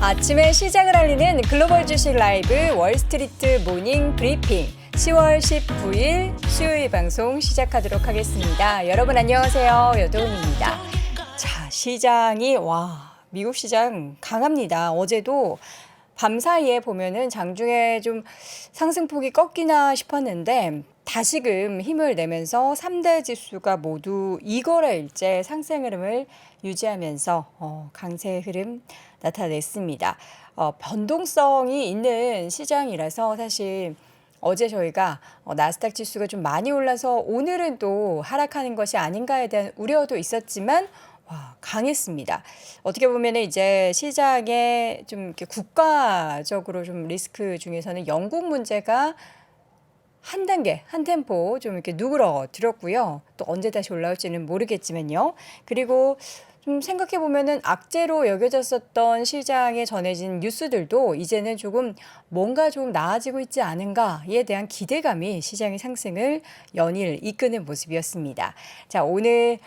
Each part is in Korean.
아침에 시장을 알리는 글로벌 주식 라이브 월스트리트 모닝 브리핑 10월 19일 수요일 방송 시작하도록 하겠습니다. 여러분 안녕하세요. 여도은입니다. 자, 시장이 미국 시장 강합니다. 어제도 밤사이에 보면은 장중에 좀 상승폭이 꺾이나 싶었는데 다시금 힘을 내면서 3대 지수가 모두 2거래일째 상승 흐름을 유지하면서 강세 흐름 나타냈습니다. 변동성이 있는 시장이라서 사실 어제 저희가 나스닥 지수가 좀 많이 올라서 오늘은 또 하락하는 것이 아닌가에 대한 우려도 있었지만 강했습니다. 어떻게 보면 이제 시장에 좀 이렇게 국가적으로 좀 리스크 중에서는 영국 문제가 한 단계, 한 템포 좀 이렇게 누그러들었고요. 또 언제 다시 올라올지는 모르겠지만요. 그리고 좀 생각해 보면은 악재로 여겨졌었던 시장에 전해진 뉴스들도 이제는 조금 뭔가 좀 나아지고 있지 않은가에 대한 기대감이 시장의 상승을 연일 이끄는 모습이었습니다. 자, 오늘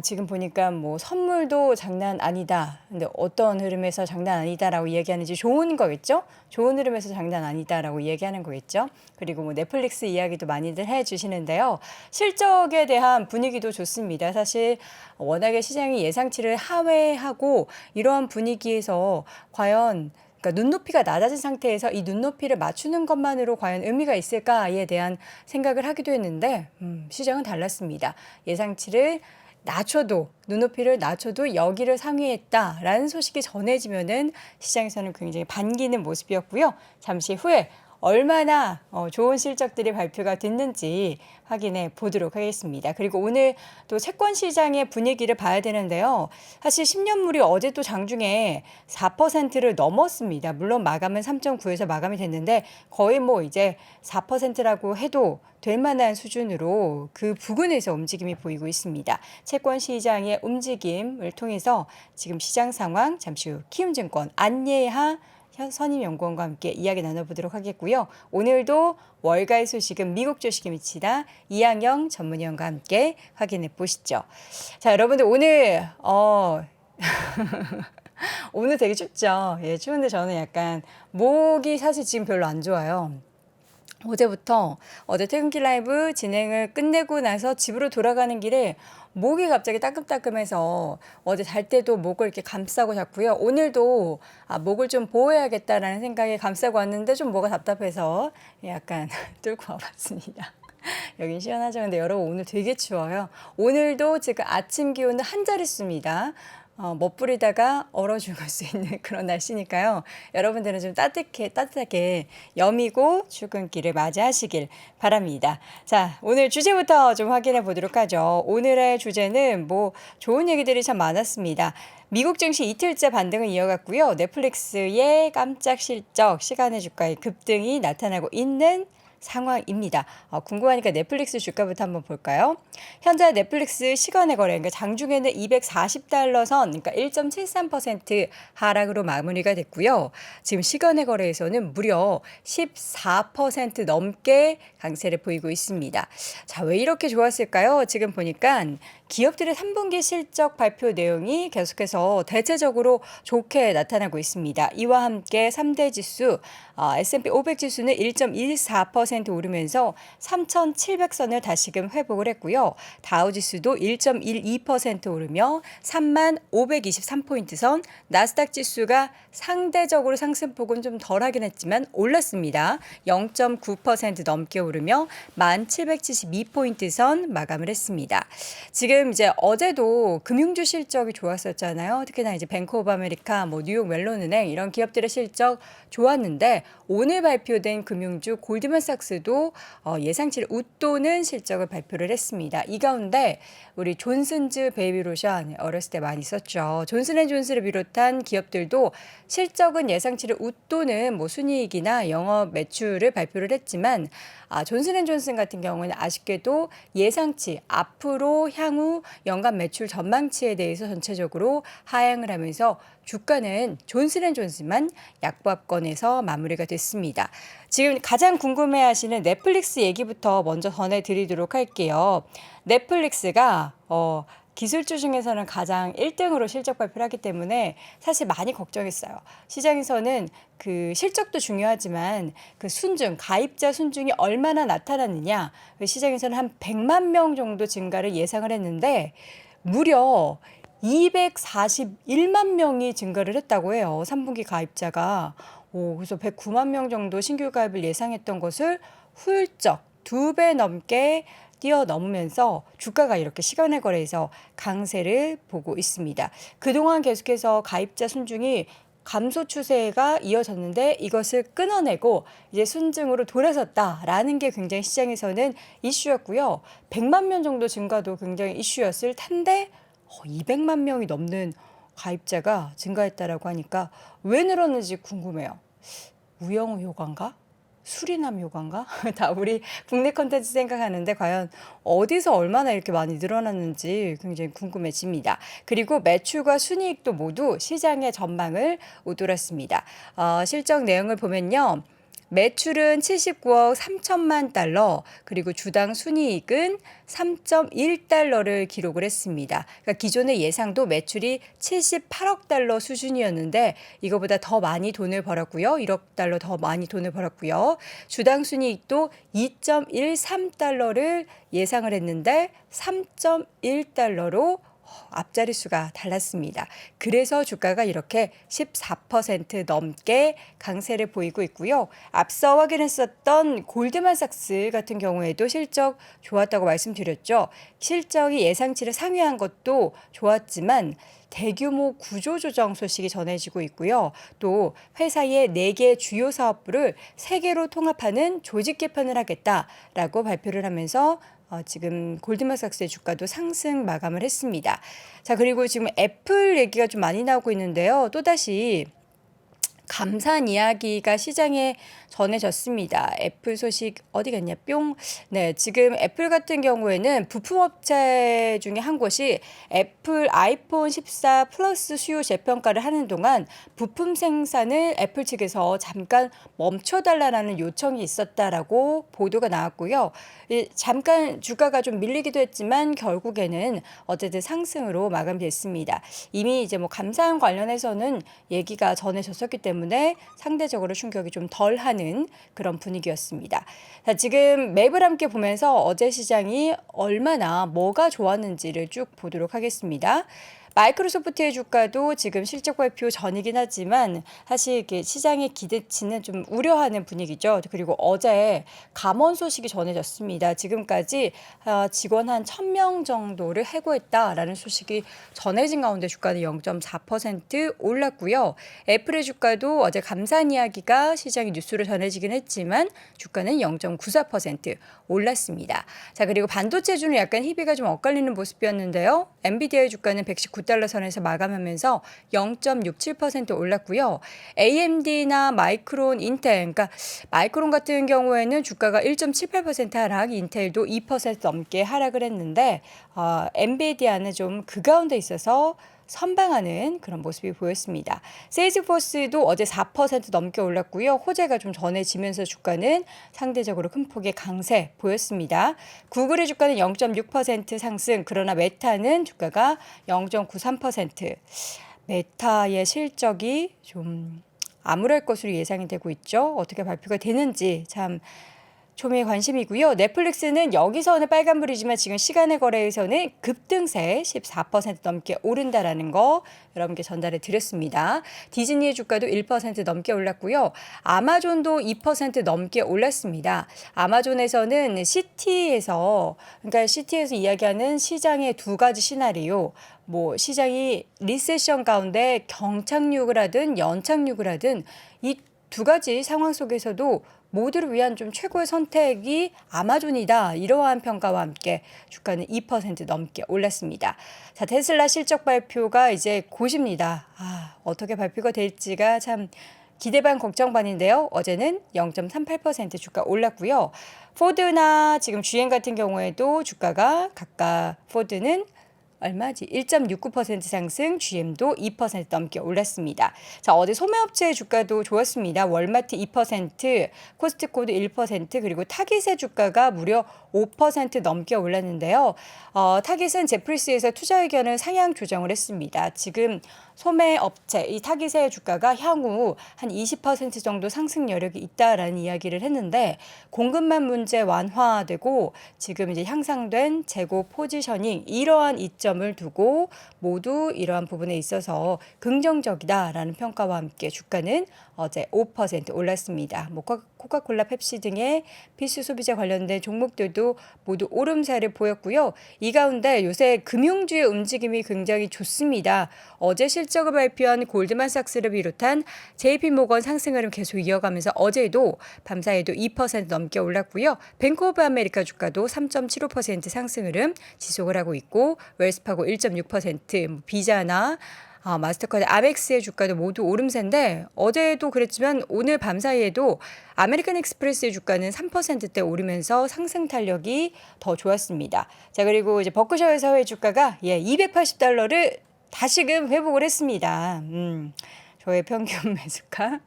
지금 보니까 뭐 선물도 장난 아니다. 근데 어떤 흐름에서 장난 아니다라고 얘기하는지 좋은 거겠죠? 좋은 흐름에서 장난 아니다라고 얘기하는 거겠죠? 그리고 뭐 넷플릭스 이야기도 많이들 해주시는데요. 실적에 대한 분위기도 좋습니다. 사실 워낙에 시장이 예상치를 하회하고 이러한 분위기에서 과연 그러니까 눈높이가 낮아진 상태에서 이 눈높이를 맞추는 것만으로 과연 의미가 있을까에 대한 생각을 하기도 했는데 시장은 달랐습니다. 예상치를 낮춰도 눈높이를 낮춰도 여기를 상회했다라는 소식이 전해지면은 시장에서는 굉장히 반기는 모습이었고요. 잠시 후에 얼마나 좋은 실적들이 발표가 됐는지 확인해 보도록 하겠습니다. 그리고 오늘 또 채권 시장의 분위기를 봐야 되는데요. 사실 10년물이 어제 또 장중에 4%를 넘었습니다. 물론 마감은 3.9에서 마감이 됐는데 거의 뭐 이제 4%라고 해도 될 만한 수준으로 그 부근에서 움직임이 보이고 있습니다. 채권 시장의 움직임을 통해서 지금 시장 상황 잠시 후 키움증권 안예하 선임연구원과 함께 이야기 나눠보도록 하겠고요. 오늘도 월가의 소식은 미국 주식에 미치다 이항영 전문위원과 함께 확인해 보시죠. 자, 여러분들 오늘 오늘 되게 춥죠. 예, 추운데 저는 약간 목이 사실 지금 별로 안 좋아요. 어제 퇴근길 라이브 진행을 끝내고 나서 집으로 돌아가는 길에 목이 갑자기 따끔따끔해서 어제 잘 때도 목을 이렇게 감싸고 잤고요. 오늘도 목을 좀 보호해야겠다라는 생각에 감싸고 왔는데 좀 뭐가 답답해서 약간 뚫고 와봤습니다. 여긴 시원하죠. 근데 여러분 오늘 되게 추워요. 오늘도 지금 아침 기온은 한 자릿수입니다. 멋부리다가 얼어 죽을 수 있는 그런 날씨니까요. 여러분들은 좀 따뜻하게 여미고 출근길을 맞이하시길 바랍니다. 자, 오늘 주제부터 좀 확인해 보도록 하죠. 오늘의 주제는 뭐 좋은 얘기들이 참 많았습니다. 미국 증시 이틀째 반등을 이어갔고요. 넷플릭스의 깜짝 실적, 시간의 주가의 급등이 나타나고 있는 상황입니다. 궁금하니까 넷플릭스 주가부터 한번 볼까요? 현재 넷플릭스 시간의 거래, 그러니까 장중에는 $240 선, 그러니까 1.73% 하락으로 마무리가 됐고요. 지금 시간의 거래에서는 무려 14% 넘게 강세를 보이고 있습니다. 자, 왜 이렇게 좋았을까요? 지금 보니까 기업들의 3분기 실적 발표 내용이 계속해서 대체적으로 좋게 나타나고 있습니다. 이와 함께 3대 지수, S&P 500 지수는 1.14% 오르면서 3,700선을 다시금 회복을 했고요. 다우지수도 1.12% 오르며 3523포인트 선, 나스닥 지수가 상대적으로 상승폭은 좀 덜하긴 했지만 올랐습니다. 0.9% 넘게 오르며 1772포인트 선 마감을 했습니다. 지금 지금 이제 어제도 금융주 실적이 좋았었잖아요. 특히나 이제 뱅크 오브 아메리카, 뭐 뉴욕 멜론은행 이런 기업들의 실적 좋았는데 오늘 발표된 금융주 골드만삭스도 예상치를 웃도는 실적을 발표를 했습니다. 이 가운데 우리 존슨즈 베이비로션 어렸을 때 많이 썼죠. 존슨앤존슨을 비롯한 기업들도 실적은 예상치를 웃도는 뭐 순이익이나 영업 매출을 발표를 했지만 존슨앤존슨 같은 경우는 아쉽게도 예상치 앞으로 향후 연간 매출 전망치에 대해서 전체적으로 하향을 하면서 주가는 존슨앤존슨만 약보합권에서 마무리가 됐습니다. 지금 가장 궁금해하시는 넷플릭스 얘기부터 먼저 전해드리도록 할게요. 넷플릭스가 기술주 중에서는 가장 1등으로 실적 발표를 하기 때문에 사실 많이 걱정했어요. 시장에서는 그 실적도 중요하지만 그 순증, 가입자 순증이 얼마나 나타났느냐. 시장에서는 한 100만 명 정도 증가를 예상을 했는데 무려 241만 명이 증가를 했다고 해요. 3분기 가입자가. 그래서 109만 명 정도 신규 가입을 예상했던 것을 훌쩍 2배 넘게 뛰어넘으면서 주가가 이렇게 시간의 거래에서 강세를 보고 있습니다. 그동안 계속해서 가입자 순증이 감소 추세가 이어졌는데 이것을 끊어내고 이제 순증으로 돌아섰다라는 게 굉장히 시장에서는 이슈였고요. 100만 명 정도 증가도 굉장히 이슈였을 텐데 200만 명이 넘는 가입자가 증가했다라고 하니까 왜 늘었는지 궁금해요. 우영우 효과인가? 수리남 효과인가? 다 우리 국내 컨텐츠 생각하는데 과연 어디서 얼마나 이렇게 많이 늘어났는지 굉장히 궁금해집니다. 그리고 매출과 순이익도 모두 시장의 전망을 웃돌았습니다. 실적 내용을 보면요. 매출은 79억 3천만 달러, 그리고 주당 순이익은 3.1달러를 기록을 했습니다. 그러니까 기존의 예상도 매출이 78억 달러 수준이었는데 이거보다 더 많이 돈을 벌었고요. 1억 달러 더 많이 돈을 벌었고요. 주당 순이익도 2.13달러를 예상을 했는데 3.1달러로 앞자리 수가 달랐습니다. 그래서 주가가 이렇게 14% 넘게 강세를 보이고 있고요. 앞서 확인했었던 골드만삭스 같은 경우에도 실적 좋았다고 말씀드렸죠. 실적이 예상치를 상회한 것도 좋았지만 대규모 구조조정 소식이 전해지고 있고요. 또 회사의 4개 주요 사업부를 3개로 통합하는 조직 개편을 하겠다라고 발표를 하면서 지금 골드만삭스의 주가도 상승 마감을 했습니다. 자, 그리고 지금 애플 얘기가 좀 많이 나오고 있는데요. 또다시 감사한 이야기가 시장에 전해졌습니다. 애플 소식 어디 갔냐 뿅. 네, 지금 애플 같은 경우에는 부품업체 중에 한 곳이 애플 아이폰 14 플러스 수요 재평가를 하는 동안 부품 생산을 애플 측에서 잠깐 멈춰달라는 요청이 있었다라고 보도가 나왔고요. 잠깐 주가가 좀 밀리기도 했지만 결국에는 어쨌든 상승으로 마감됐습니다. 이미 이제 뭐 감사한 관련해서는 얘기가 전해졌었기 때문에 상대적으로 충격이 좀 덜하는 그런 분위기였습니다. 자, 지금 맵을 함께 보면서 어제 시장이 얼마나 뭐가 좋았는지를 쭉 보도록 하겠습니다. 마이크로소프트의 주가도 지금 실적 발표 전이긴 하지만 사실 이게 시장의 기대치는 좀 우려하는 분위기죠. 그리고 어제 감원 소식이 전해졌습니다. 지금까지 직원 한 1,000명 정도를 해고했다라는 소식이 전해진 가운데 주가는 0.4% 올랐고요. 애플의 주가도 어제 감사한 이야기가 시장의 뉴스로 전해지긴 했지만 주가는 0.94% 올랐습니다. 자, 그리고 반도체주는 약간 희비가 좀 엇갈리는 모습이었는데요. 엔비디아의 주가는 119달러 선에서 마감하면서 0.67% 올랐고요. AMD나 마이크론, 인텔, 그러니까 마이크론 같은 경우에는 주가가 1.78% 하락, 인텔도 2% 넘게 하락을 했는데 엔비디아는 좀 그 가운데 있어서 선방하는 그런 모습이 보였습니다. 세일즈포스도 어제 4% 넘게 올랐고요. 호재가 좀 전해지면서 주가는 상대적으로 큰 폭의 강세 보였습니다. 구글의 주가는 0.6% 상승, 그러나 메타는 주가가 0.93%. 메타의 실적이 좀 암울할 것으로 예상이 되고 있죠. 어떻게 발표가 되는지 참 초미의 관심이고요. 넷플릭스는 여기서는 빨간불이지만 지금 시간의 거래에서는 급등세 14% 넘게 오른다라는 거 여러분께 전달해 드렸습니다. 디즈니의 주가도 1% 넘게 올랐고요. 아마존도 2% 넘게 올랐습니다. 아마존에서는 시티에서 이야기하는 시장의 두 가지 시나리오, 시장이 리세션 가운데 경착륙을 하든 연착륙을 하든 이 두 가지 상황 속에서도 모두를 위한 좀 최고의 선택이 아마존이다. 이러한 평가와 함께 주가는 2% 넘게 올랐습니다. 자, 테슬라 실적 발표가 이제 곧입니다. 어떻게 발표가 될지가 참 기대 반 걱정 반인데요. 어제는 0.38% 주가 올랐고요. 포드나 지금 GM 같은 경우에도 주가가 각각 포드는 얼마지? 1.69% 상승, GM도 2% 넘게 올랐습니다. 자, 어제 소매업체의 주가도 좋았습니다. 월마트 2%, 코스트코도 1%, 그리고 타깃의 주가가 무려 5% 넘게 올랐는데요. 타깃은 제프리스에서 투자 의견을 상향 조정을 했습니다. 지금 소매업체, 이 타깃의 주가가 향후 한 20% 정도 상승 여력이 있다라는 이야기를 했는데 공급망 문제 완화되고 지금 이제 향상된 재고 포지셔닝 이러한 이점을 두고 모두 이러한 부분에 있어서 긍정적이다라는 평가와 함께 주가는 어제 5% 올랐습니다. 코카콜라, 펩시 등의 필수 소비자 관련된 종목들도 모두 오름세를 보였고요. 이 가운데 요새 금융주의 움직임이 굉장히 좋습니다. 어제 실적을 발표한 골드만삭스를 비롯한 JP모건 상승 흐름 계속 이어가면서 어제도 밤사이에도 2% 넘게 올랐고요. 뱅크 오브 아메리카 주가도 3.75% 상승 흐름 지속을 하고 있고 웰스파고 1.6%, 비자나 마스터카드, 아멕스의 주가도 모두 오름세인데 어제도 그랬지만 오늘 밤사이에도 아메리칸 익스프레스의 주가는 3%대 오르면서 상승 탄력이 더 좋았습니다. 자, 그리고 이제 버크셔 회사의 주가가 $280를 다시금 회복을 했습니다. 저의 평균 매수가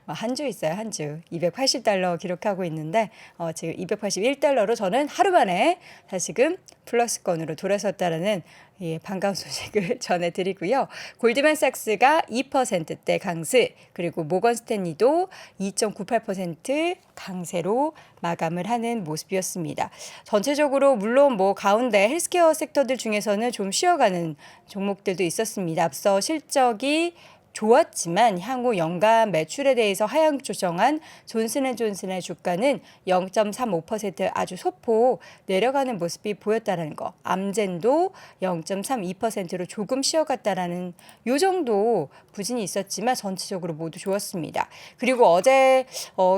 한 주 있어요. 한 주. $280 기록하고 있는데 지금 $281로 저는 하루 만에 다시금 플러스권으로 돌아섰다라는 반가운 소식을 전해드리고요. 골드만삭스가 2%대 강세, 그리고 모건 스탠리도 2.98% 강세로 마감을 하는 모습이었습니다. 전체적으로 물론 가운데 헬스케어 섹터들 중에서는 좀 쉬어가는 종목들도 있었습니다. 앞서 실적이 좋았지만 향후 연간 매출에 대해서 하향 조정한 존슨앤존슨의 주가는 0.35% 아주 소폭 내려가는 모습이 보였다는 거. 암젠도 0.32%로 조금 쉬어갔다라는 요 정도 부진이 있었지만 전체적으로 모두 좋았습니다. 그리고 어제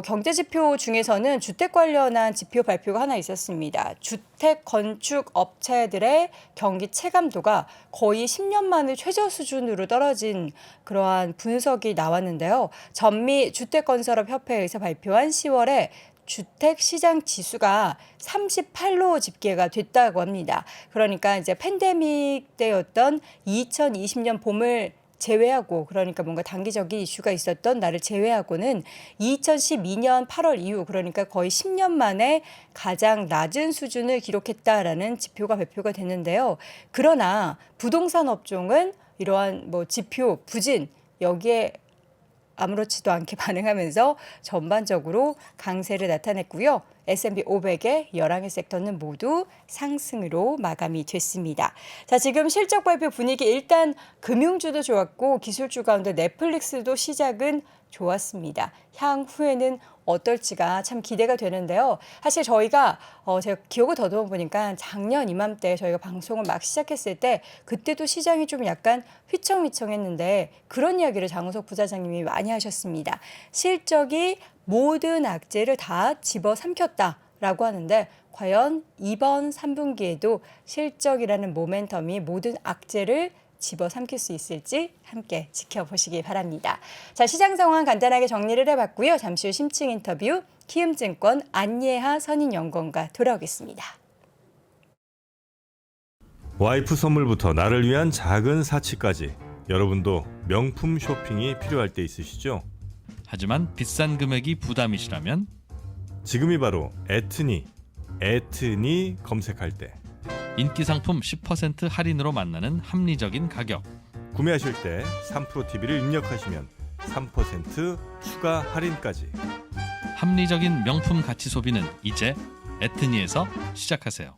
경제지표 중에서는 주택 관련한 지표 발표가 하나 있었습니다. 주택 건축 업체들의 경기 체감도가 거의 10년 만에 최저 수준으로 떨어진 그러한 분석이 나왔는데요. 전미 주택건설업협회에서 발표한 10월에 주택시장 지수가 38로 집계가 됐다고 합니다. 그러니까 이제 팬데믹 때였던 2020년 봄을 제외하고, 그러니까 뭔가 단기적인 이슈가 있었던 날을 제외하고는 2012년 8월 이후, 그러니까 거의 10년 만에 가장 낮은 수준을 기록했다라는 지표가 발표가 됐는데요. 그러나 부동산 업종은 이러한 지표 부진 여기에 아무렇지도 않게 반응하면서 전반적으로 강세를 나타냈고요. S&P 500의 11개 섹터는 모두 상승으로 마감이 됐습니다. 자, 지금 실적 발표 분위기 일단 금융주도 좋았고 기술주 가운데 넷플릭스도 시작은 좋았습니다. 향후에는 어떨지가 참 기대가 되는데요. 사실 저희가 제가 기억을 더듬어 보니까 작년 이맘때 저희가 방송을 막 시작했을 때 그때도 시장이 좀 약간 휘청휘청했는데 그런 이야기를 장우석 부사장님이 많이 하셨습니다. 실적이 모든 악재를 다 집어삼켰다라고 하는데 과연 이번 3분기에도 실적이라는 모멘텀이 모든 악재를 집어삼킬 수 있을지 함께 지켜보시기 바랍니다. 자, 시장 상황 간단하게 정리를 해봤고요. 잠시 후 심층 인터뷰 키움증권 안예하 선임연구원과 돌아오겠습니다. 와이프 선물부터 나를 위한 작은 사치까지 여러분도 명품 쇼핑이 필요할 때 있으시죠? 하지만 비싼 금액이 부담이시라면 지금이 바로 에트니 검색할 때 인기 상품 10% 할인으로 만나는 합리적인 가격. 구매하실 때 3프로 TV를 입력하시면 3% 추가 할인까지. 합리적인 명품 가치 소비는 이제 에트니에서 시작하세요.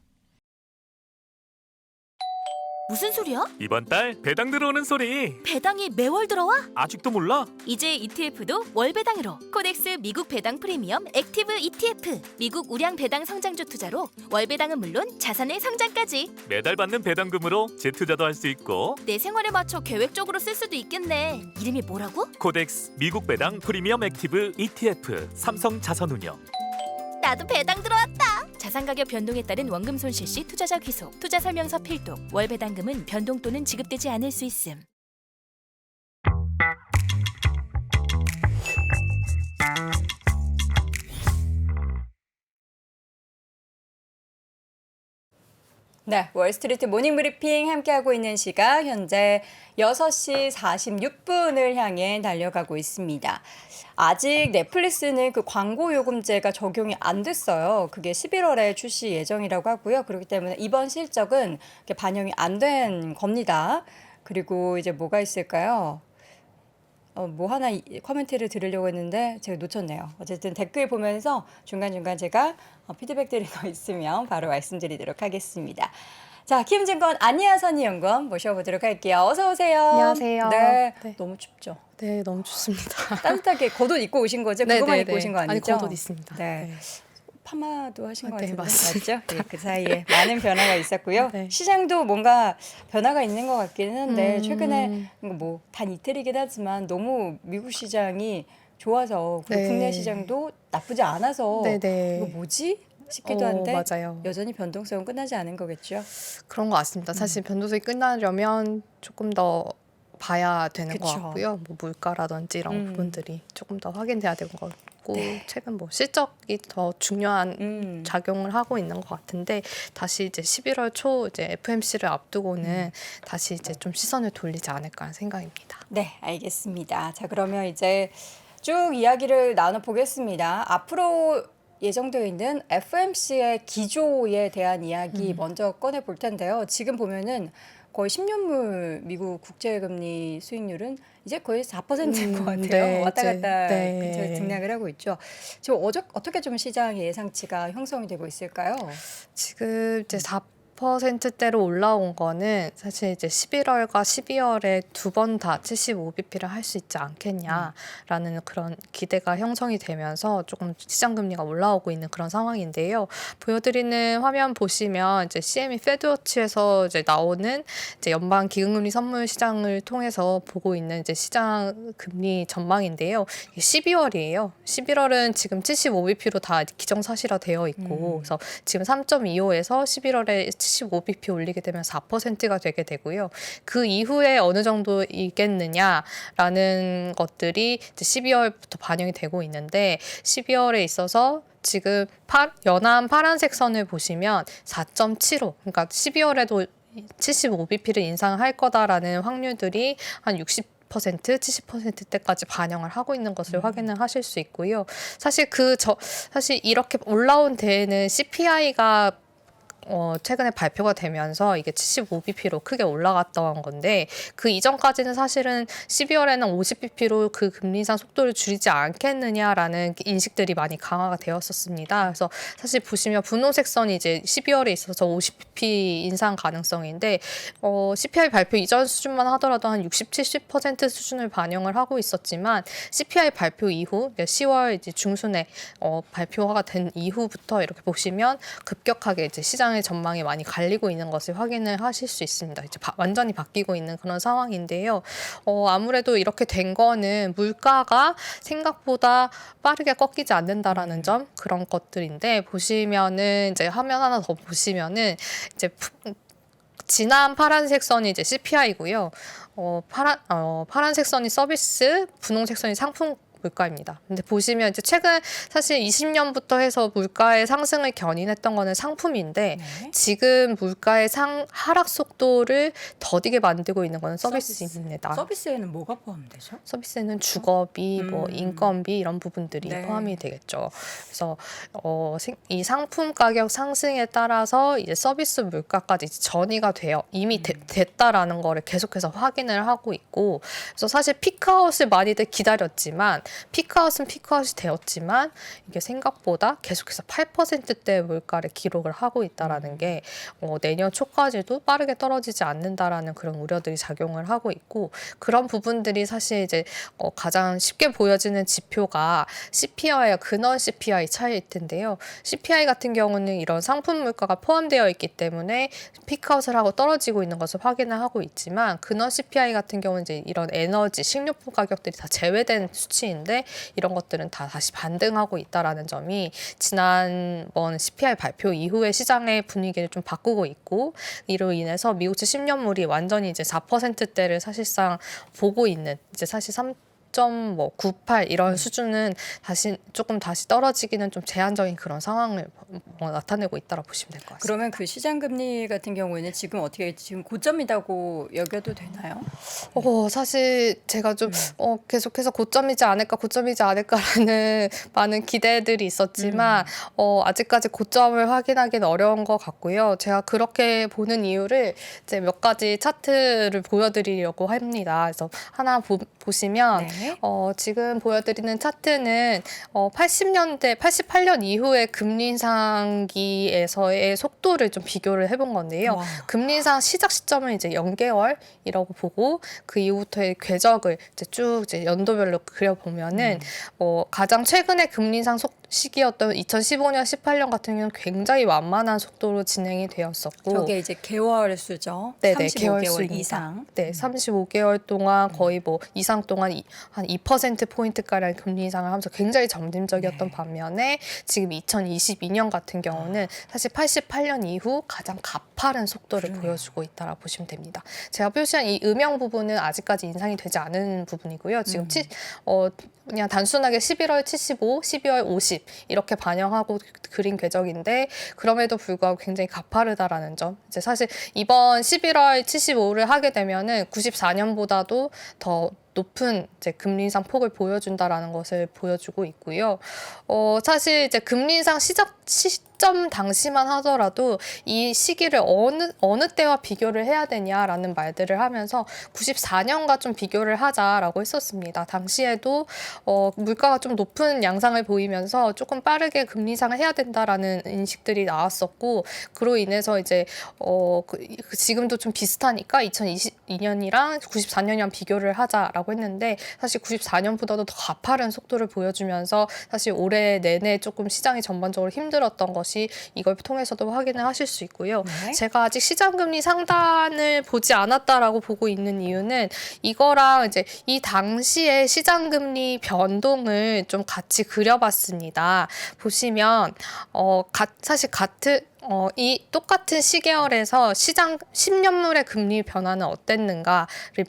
무슨 소리야? 이번 달 배당 들어오는 소리 배당이 매월 들어와? 아직도 몰라? 이제 ETF도 월 배당으로 코덱스 미국 배당 프리미엄 액티브 ETF 미국 우량 배당 성장주 투자로 월 배당은 물론 자산의 성장까지 매달 받는 배당금으로 재투자도 할 수 있고 내 생활에 맞춰 계획적으로 쓸 수도 있겠네. 이름이 뭐라고? 코덱스 미국 배당 프리미엄 액티브 ETF 삼성 자산운용. 나도 배당 들어왔다. 자산 가격 변동에 따른 원금 손실 시 투자자 귀속, 투자 설명서 필독, 월 배당금은 변동 또는 지급되지 않을 수 있음. 네, 월스트리트 모닝 브리핑 함께하고 있는 시각 현재 6시 46분을 향해 달려가고 있습니다. 아직 넷플릭스는 그 광고 요금제가 적용이 안 됐어요. 그게 11월에 출시 예정이라고 하고요. 그렇기 때문에 이번 실적은 반영이 안 된 겁니다. 그리고 이제 뭐가 있을까요? 뭐 하나 코멘트를 드리려고 했는데 제가 놓쳤네요. 어쨌든 댓글 보면서 중간중간 제가 피드백 드릴 거 있으면 바로 말씀드리도록 하겠습니다. 자, 키움증권 안희아 선임연구원 모셔보도록 할게요. 어서 오세요. 안녕하세요. 네, 네. 너무 춥죠? 네, 너무 좋습니다. 따뜻하게 겉옷 입고 오신 거죠? 네, 그거만 네, 입고 네. 오신 거 아니죠? 아니, 겉옷 있습니다. 네. 네. 파마도 하신 거 네, 같은데 맞습니다. 맞죠? 네, 그 사이에 많은 변화가 있었고요. 네. 시장도 뭔가 변화가 있는 것 같기는 한데 최근에 음. 뭐 단 이틀이긴 하지만 너무 미국 시장이 좋아서 그리고 네. 국내 시장도 나쁘지 않아서 네, 네. 이거 뭐지? 싶기도 한데 맞아요. 여전히 변동성은 끝나지 않은 거겠죠? 그런 것 같습니다. 사실 변동성이 끝나려면 조금 더 봐야 되는 것 그쵸. 같고요. 뭐 물가라든지 이런 부분들이 조금 더 확인돼야 되는 것 같고 네. 최근 뭐 실적이 더 중요한 작용을 하고 있는 것 같은데 다시 이제 11월 초 이제 FMC를 앞두고는 다시 이제 좀 시선을 돌리지 않을까 하는 생각입니다. 네, 알겠습니다. 자, 그러면 이제 쭉 이야기를 나눠보겠습니다. 앞으로 예정되어 있는 FMC의 기조에 대한 이야기 먼저 꺼내볼 텐데요. 지금 보면은 거의 10년물 미국 국제금리 수익률은 이제 거의 4%인 것 같아요. 네, 왔다 이제, 갔다 네. 근처에 등락을 하고 있죠. 지금 어떻게 좀 시장의 예상치가 형성이 되고 있을까요? 지금 이제 4%대로 올라온 거는 사실 이제 11월과 12월에 두 번 다 75bp를 할 수 있지 않겠냐라는 그런 기대가 형성이 되면서 조금 시장 금리가 올라오고 있는 그런 상황인데요. 보여드리는 화면 보시면 이제 CME 페드워치에서 이제 나오는 이제 연방 기금금리 선물 시장을 통해서 보고 있는 이제 시장 금리 전망인데요. 12월이에요. 11월은 지금 75bp로 다 기정사실화 되어 있고, 그래서 지금 3.25에서 11월에 75bp 올리게 되면 4%가 되게 되고요. 그 이후에 어느 정도이겠느냐라는 것들이 이제 12월부터 반영이 되고 있는데 12월에 있어서 지금 연한 파란색 선을 보시면 4.75, 그러니까 12월에도 75bp를 인상할 거다라는 확률들이 한 70%대까지 반영을 하고 있는 것을 확인을 하실 수 있고요. 사실 사실 이렇게 올라온 데에는 CPI가 최근에 발표가 되면서 이게 75bp로 크게 올라갔던 건데 그 이전까지는 사실은 12월에는 50bp로 그 금리 인상 속도를 줄이지 않겠느냐라는 인식들이 많이 강화가 되었었습니다. 그래서 사실 보시면 분홍색 선이 이제 12월에 있어서 50bp 인상 가능성인데 CPI 발표 이전 수준만 하더라도 한 60, 70% 수준을 반영을 하고 있었지만 CPI 발표 이후 10월 이제 중순에 발표가 된 이후부터 이렇게 보시면 급격하게 이제 시장의 전망이 많이 갈리고 있는 것을 확인을 하실 수 있습니다. 이제 완전히 바뀌고 있는 그런 상황인데요. 아무래도 이렇게 된 거는 물가가 생각보다 빠르게 꺾이지 않는다라는 점, 그런 것들인데 보시면은 이제 화면 하나 더 보시면은 이제 진한 파란색 선이 이제 CPI고요. 파란색 선이 서비스, 분홍색 선이 상품 물가입니다. 근데 보시면 이제 최근 사실 20년부터 해서 물가의 상승을 견인했던 거는 상품인데 네. 지금 물가의 하락 속도를 더디게 만들고 있는 거는 서비스입니다. 서비스에는 뭐가 포함되죠? 서비스에는 주거비, 뭐 인건비 이런 부분들이 네. 포함이 되겠죠. 그래서 이 상품 가격 상승에 따라서 이제 서비스 물가까지 전이가 되어 이미 됐다라는 거를 계속해서 확인을 하고 있고, 그래서 사실 피크아웃을 많이들 기다렸지만 피크아웃은 피크아웃이 되었지만 이게 생각보다 계속해서 8%대 물가를 기록을 하고 있다라는 게 내년 초까지도 빠르게 떨어지지 않는다라는 그런 우려들이 작용을 하고 있고, 그런 부분들이 사실 이제 가장 쉽게 보여지는 지표가 CPI와 근원 CPI 차이일 텐데요. CPI 같은 경우는 이런 상품 물가가 포함되어 있기 때문에 피크아웃을 하고 떨어지고 있는 것을 확인을 하고 있지만, 근원 CPI 같은 경우는 이제 이런 에너지, 식료품 가격들이 다 제외된 수치인데 이런 것들은 다 다시 반등하고 있다라는 점이 지난번 CPI 발표 이후에 시장의 분위기를 좀 바꾸고 있고, 이로 인해서 미국채 10년물이 완전히 이제 4%대를 사실상 보고 있는, 이제 사실 3.98 이런 수준은 다시 떨어지기는 좀 제한적인 그런 상황을 나타내고 있다고 보시면 될 것 같습니다. 그러면 그 시장 금리 같은 경우에는 지금 고점이라고 여겨도 되나요? 사실 제가 좀 계속해서 고점이지 않을까라는 많은 기대들이 있었지만 아직까지 고점을 확인하기는 어려운 것 같고요. 제가 그렇게 보는 이유를 이제 몇 가지 차트를 보여드리려고 합니다. 그래서 하나 보시면 네. 지금 보여드리는 차트는 88년 이후의 금리 인상기에서의 속도를 좀 비교를 해본 건데요. 와. 금리 인상 시작 시점은 이제 0개월이라고 보고, 그 이후부터의 궤적을 이제 연도별로 그려보면은 가장 최근에 금리 인상 시기였던 2015년, 18년 같은 경우는 굉장히 완만한 속도로 진행이 되었었고, 저게 이제 개월 수죠. 네네, 35개월 수입니다. 이상. 네, 35개월 동안 거의 이상 동안 한 2%포인트가량 금리 인상을 하면서 굉장히 점진적이었던 네. 반면에 지금 2022년 같은 경우는 사실 88년 이후 가장 가파른 속도를 그러네요. 보여주고 있다라고 보시면 됩니다. 제가 표시한 이 음영 부분은 아직까지 인상이 되지 않은 부분이고요. 지금 그냥 단순하게 11월 75, 12월 50 이렇게 반영하고 그린 궤적인데, 그럼에도 불구하고 굉장히 가파르다라는 점. 이제 사실 이번 11월 75를 하게 되면은 94년보다도 더 높은 이제 금리 인상 폭을 보여준다라는 것을 보여주고 있고요. 사실 이제 금리 인상 시점 당시만 하더라도 이 시기를 어느 때와 비교를 해야 되냐라는 말들을 하면서 94년과 좀 비교를 하자라고 했었습니다. 당시에도 물가가 좀 높은 양상을 보이면서 조금 빠르게 금리 인상을 해야 된다라는 인식들이 나왔었고, 그로 인해서 이제 지금도 좀 비슷하니까 2022년이랑 94년이랑 비교를 하자라고 했는데, 사실 94년보다도 더 가파른 속도를 보여주면서 사실 올해 내내 조금 시장이 전반적으로 힘들었던 것이 이걸 통해서도 확인을 하실 수 있고요. 네. 제가 아직 시장금리 상단을 보지 않았다라고 보고 있는 이유는 이거랑 이제 이 당시의 시장금리 변동을 좀 같이 그려봤습니다. 보시면 사실 이 똑같은 시계열에서 시장 10년물의 금리 변화는 어땠는가를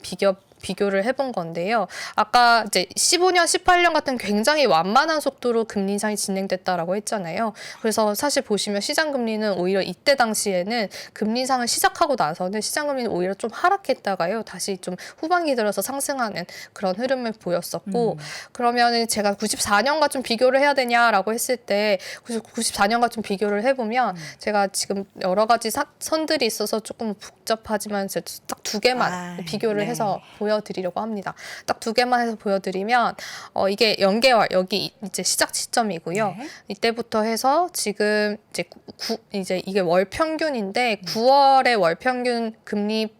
비교를 해본 건데요. 아까 이제 15년, 18년 같은 굉장히 완만한 속도로 금리 인상이 진행됐다라고 했잖아요. 그래서 사실 보시면 시장 금리는 오히려 이때 당시에는 금리 인상을 시작하고 나서는 시장 금리는 오히려 좀 하락했다가요, 다시 좀 후반기 들어서 상승하는 그런 흐름을 보였었고, 그러면은 제가 94년과 좀 비교를 해야 되냐라고 했을 때 94년과 좀 비교를 해보면 제가 지금 여러 가지 선들이 있어서 조금 복잡하지만 딱 두 개만 비교를 네. 해서 보여드리려고 합니다. 딱 두 개만 해서 보여드리면 이게 0개월 여기 이제 시작 시점이고요. 네. 이때부터 해서 지금 이제 이게 월 평균인데 9월의 월 평균 금리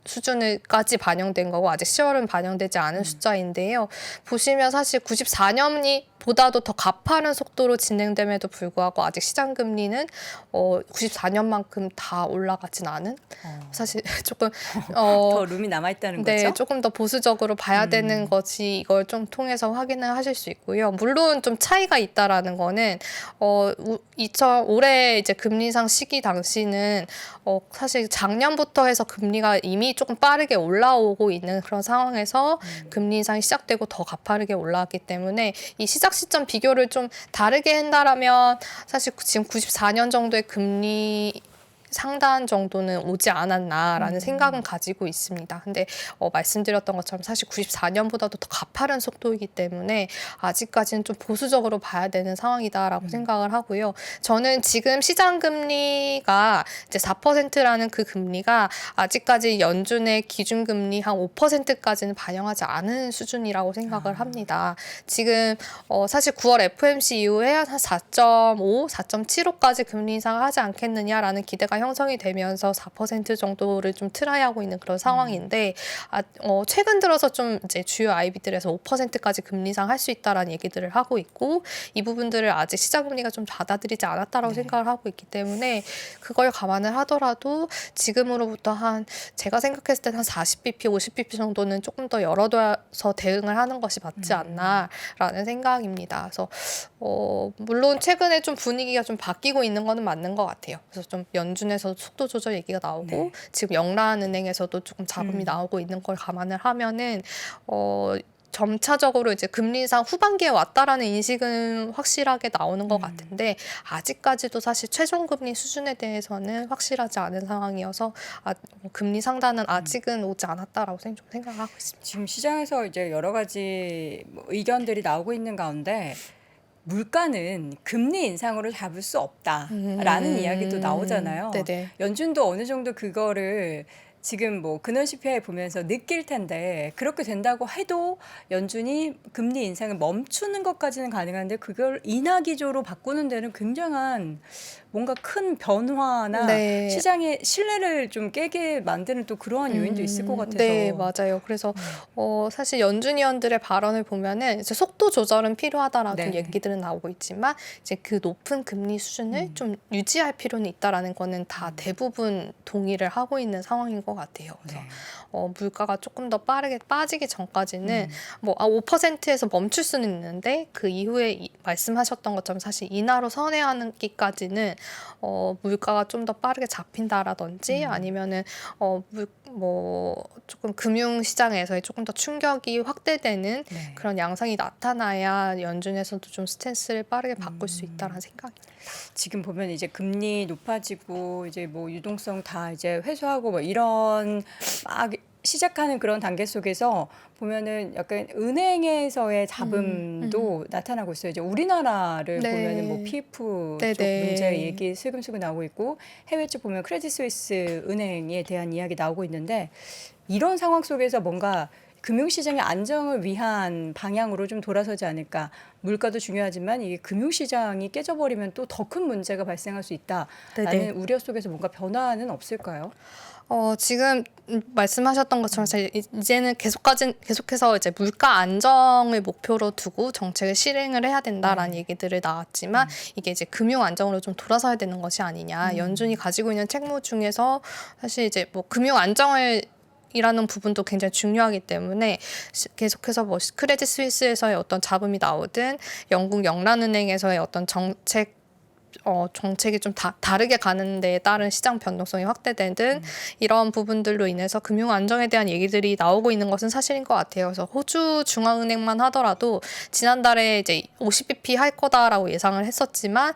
수준까지 반영된 거고, 아직 10월은 반영되지 않은 숫자인데요. 보시면 사실 94년이 보다도 더 가파른 속도로 진행됨에도 불구하고 아직 시장 금리는 94년만큼 다 올라가진 않은, 사실 조금 더 룸이 남아 있다는 네, 거죠? 조금 더 보수적으로 봐야 되는 것이 이걸 좀 통해서 확인을 하실 수 있고요. 물론 좀 차이가 있다라는 거는 올해 이제 금리 인상 시기 당시는 사실 작년부터 해서 금리가 이미 조금 빠르게 올라오고 있는 그런 상황에서 금리 인상이 시작되고 더 가파르게 올라왔기 때문에 이 시작 시점 비교를 좀 다르게 한다라면 사실 지금 94년 정도의 금리 상단 정도는 오지 않았나라는 생각은 가지고 있습니다. 근데 말씀드렸던 것처럼 사실 94년보다도 더 가파른 속도이기 때문에 아직까지는 좀 보수적으로 봐야 되는 상황이다라고 생각을 하고요. 저는 지금 시장 금리가 이제 4%라는 그 금리가 아직까지 연준의 기준금리 한 5%까지는 반영하지 않은 수준이라고 생각을 합니다. 지금 사실 9월 FOMC 이후에 한 4.5, 4.75까지 금리 인상을 하지 않겠느냐라는 기대가 형성이 되면서 4% 정도를 좀 트라이하고 있는 그런 상황인데 최근 들어서 좀 이제 주요 IB들에서 5%까지 금리 인상 할 수 있다라는 얘기들을 하고 있고 이 부분들을 아직 시장 금리가 좀 받아들이지 않았다라고 생각을 하고 있기 때문에 그걸 감안을 하더라도 지금으로부터 한 제가 생각했을 때 한 40bp, 50bp 정도는 조금 더 열어둬서 대응을 하는 것이 맞지 않나라는 생각입니다. 그래서 물론 최근에 좀 분위기가 좀 바뀌고 있는 거는 맞는 것 같아요. 그래서 좀 연준에서 속도 조절 얘기가 나오고 지금 영란은행에서도 조금 잡음이 나오고 있는 걸 감안을 하면은 점차적으로 이제 금리 인상 후반기에 왔다라는 인식은 확실하게 나오는 것 같은데 아직까지도 사실 최종 금리 수준에 대해서는 확실하지 않은 상황이어서 금리 상단은 아직은 오지 않았다라고 좀 생각을 하고 있습니다. 지금 시장에서 이제 여러 가지 의견들이 나오고 있는 가운데 물가는 금리 인상으로 잡을 수 없다라는 이야기도 나오잖아요. 네네. 연준도 어느 정도 그거를 지금 뭐 근원 CPI 보면서 느낄 텐데 그렇게 된다고 해도 연준이 금리 인상을 멈추는 것까지는 가능한데 그걸 인하 기조로 바꾸는 데는 굉장한 뭔가 큰 변화나 네. 시장의 신뢰를 좀 깨게 만드는 또 그러한 요인도 있을 것 같아서. 네, 맞아요. 그래서 사실 연준 위원들의 발언을 보면은 이제 속도 조절은 필요하다라는 네. 얘기들은 나오고 있지만 이제 그 높은 금리 수준을 좀 유지할 필요는 있다라는 거는 다 대부분 동의를 하고 있는 상황인 것 같아요. 그래서 물가가 조금 더 빠르게 빠지기 전까지는 5%에서 멈출 수는 있는데 그 이후에 말씀하셨던 것처럼 사실 인하로 선회하기까지는 물가가 좀 더 빠르게 잡힌다라든지 아니면은 조금 금융 시장에서의 조금 더 충격이 확대되는 그런 양상이 나타나야 연준에서도 좀 스탠스를 빠르게 바꿀 수 있다라는 생각입니다. 지금 보면 이제 금리 높아지고 이제 뭐 유동성 다 이제 회수하고 뭐 이런 막 시작하는 그런 단계 속에서 보면은 약간 은행에서의 잡음도 나타나고 있어요. 이제 우리나라를 네. 보면은 뭐 PF 쪽 네네. 문제 얘기 슬금슬금 나오고 있고 해외 쪽 보면 크레딧 스위스 은행에 대한 이야기 나오고 있는데 이런 상황 속에서 뭔가 금융시장의 안정을 위한 방향으로 좀 돌아서지 않을까. 물가도 중요하지만 이게 금융시장이 깨져버리면 또 더 큰 문제가 발생할 수 있다라는 네네. 우려 속에서 뭔가 변화는 없을까요? 지금 말씀하셨던 것처럼 이제는 계속해서 이제 물가 안정을 목표로 두고 정책을 실행을 해야 된다라는 얘기들을 나왔지만 이게 이제 금융 안정으로 좀 돌아서야 되는 것이 아니냐. 연준이 가지고 있는 책무 중에서 사실 이제 뭐 금융 안정을 이라는 부분도 굉장히 중요하기 때문에 계속해서 뭐 크레딧 스위스에서의 어떤 잡음이 나오든 영국 영란은행에서의 어떤 정책이 좀 다르게 가는 데에 따른 시장 변동성이 확대되든 이런 부분들로 인해서 금융 안정에 대한 얘기들이 나오고 있는 것은 사실인 것 같아요. 그래서 호주 중앙은행만 하더라도 지난달에 이제 50bp 할 거다라고 예상을 했었지만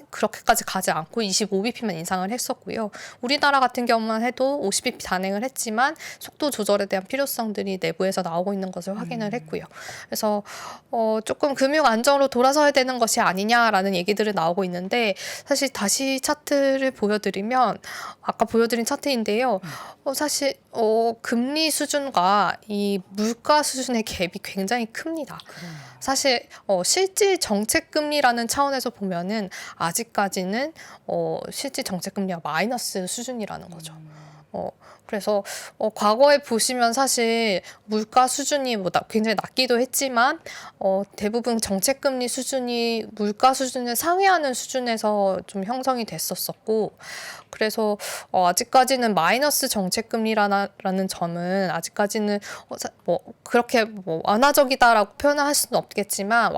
그렇게까지 가지 않고 25bp만 인상을 했었고요. 우리나라 같은 경우만 해도 50bp 단행을 했지만 속도 조절에 대한 필요성들이 내부에서 나오고 있는 것을 확인을 했고요. 그래서 조금 금융 안정으로 돌아서야 되는 것이 아니냐라는 얘기들이 나오고 있는데 사실 다시 차트를 보여드리면 아까 보여드린 차트인데요. 사실 금리 수준과 이 물가 수준의 갭이 굉장히 큽니다. 사실 실질 정책 금리라는 차원에서 보면은 아직까지는 실질 정책 금리가 마이너스 수준이라는 거죠. 그래서 과거에 보시면 사실 물가 수준이 굉장히 낮기도 했지만 대부분 정책금리 수준이 물가 수준을 상회하는 수준에서 좀 형성이 됐었고 그래서 아직까지는 마이너스 정책금리라는 점은 아직까지는 그렇게 완화적이다라고 표현할 수는 없겠지만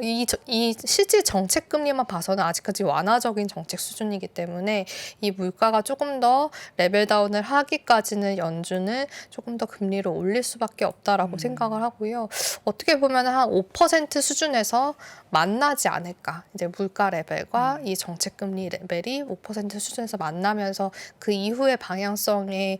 이 실질 정책금리만 봐서는 아직까지 완화적인 정책 수준이기 때문에 이 물가가 조금 더 레벨 다운을 하기 아직까지는 연준은 조금 더 금리를 올릴 수밖에 없다라고 생각을 하고요. 어떻게 보면 한 5% 수준에서 만나지 않을까. 이제 물가 레벨과 이 정책 금리 레벨이 5% 수준에서 만나면서 그 이후의 방향성에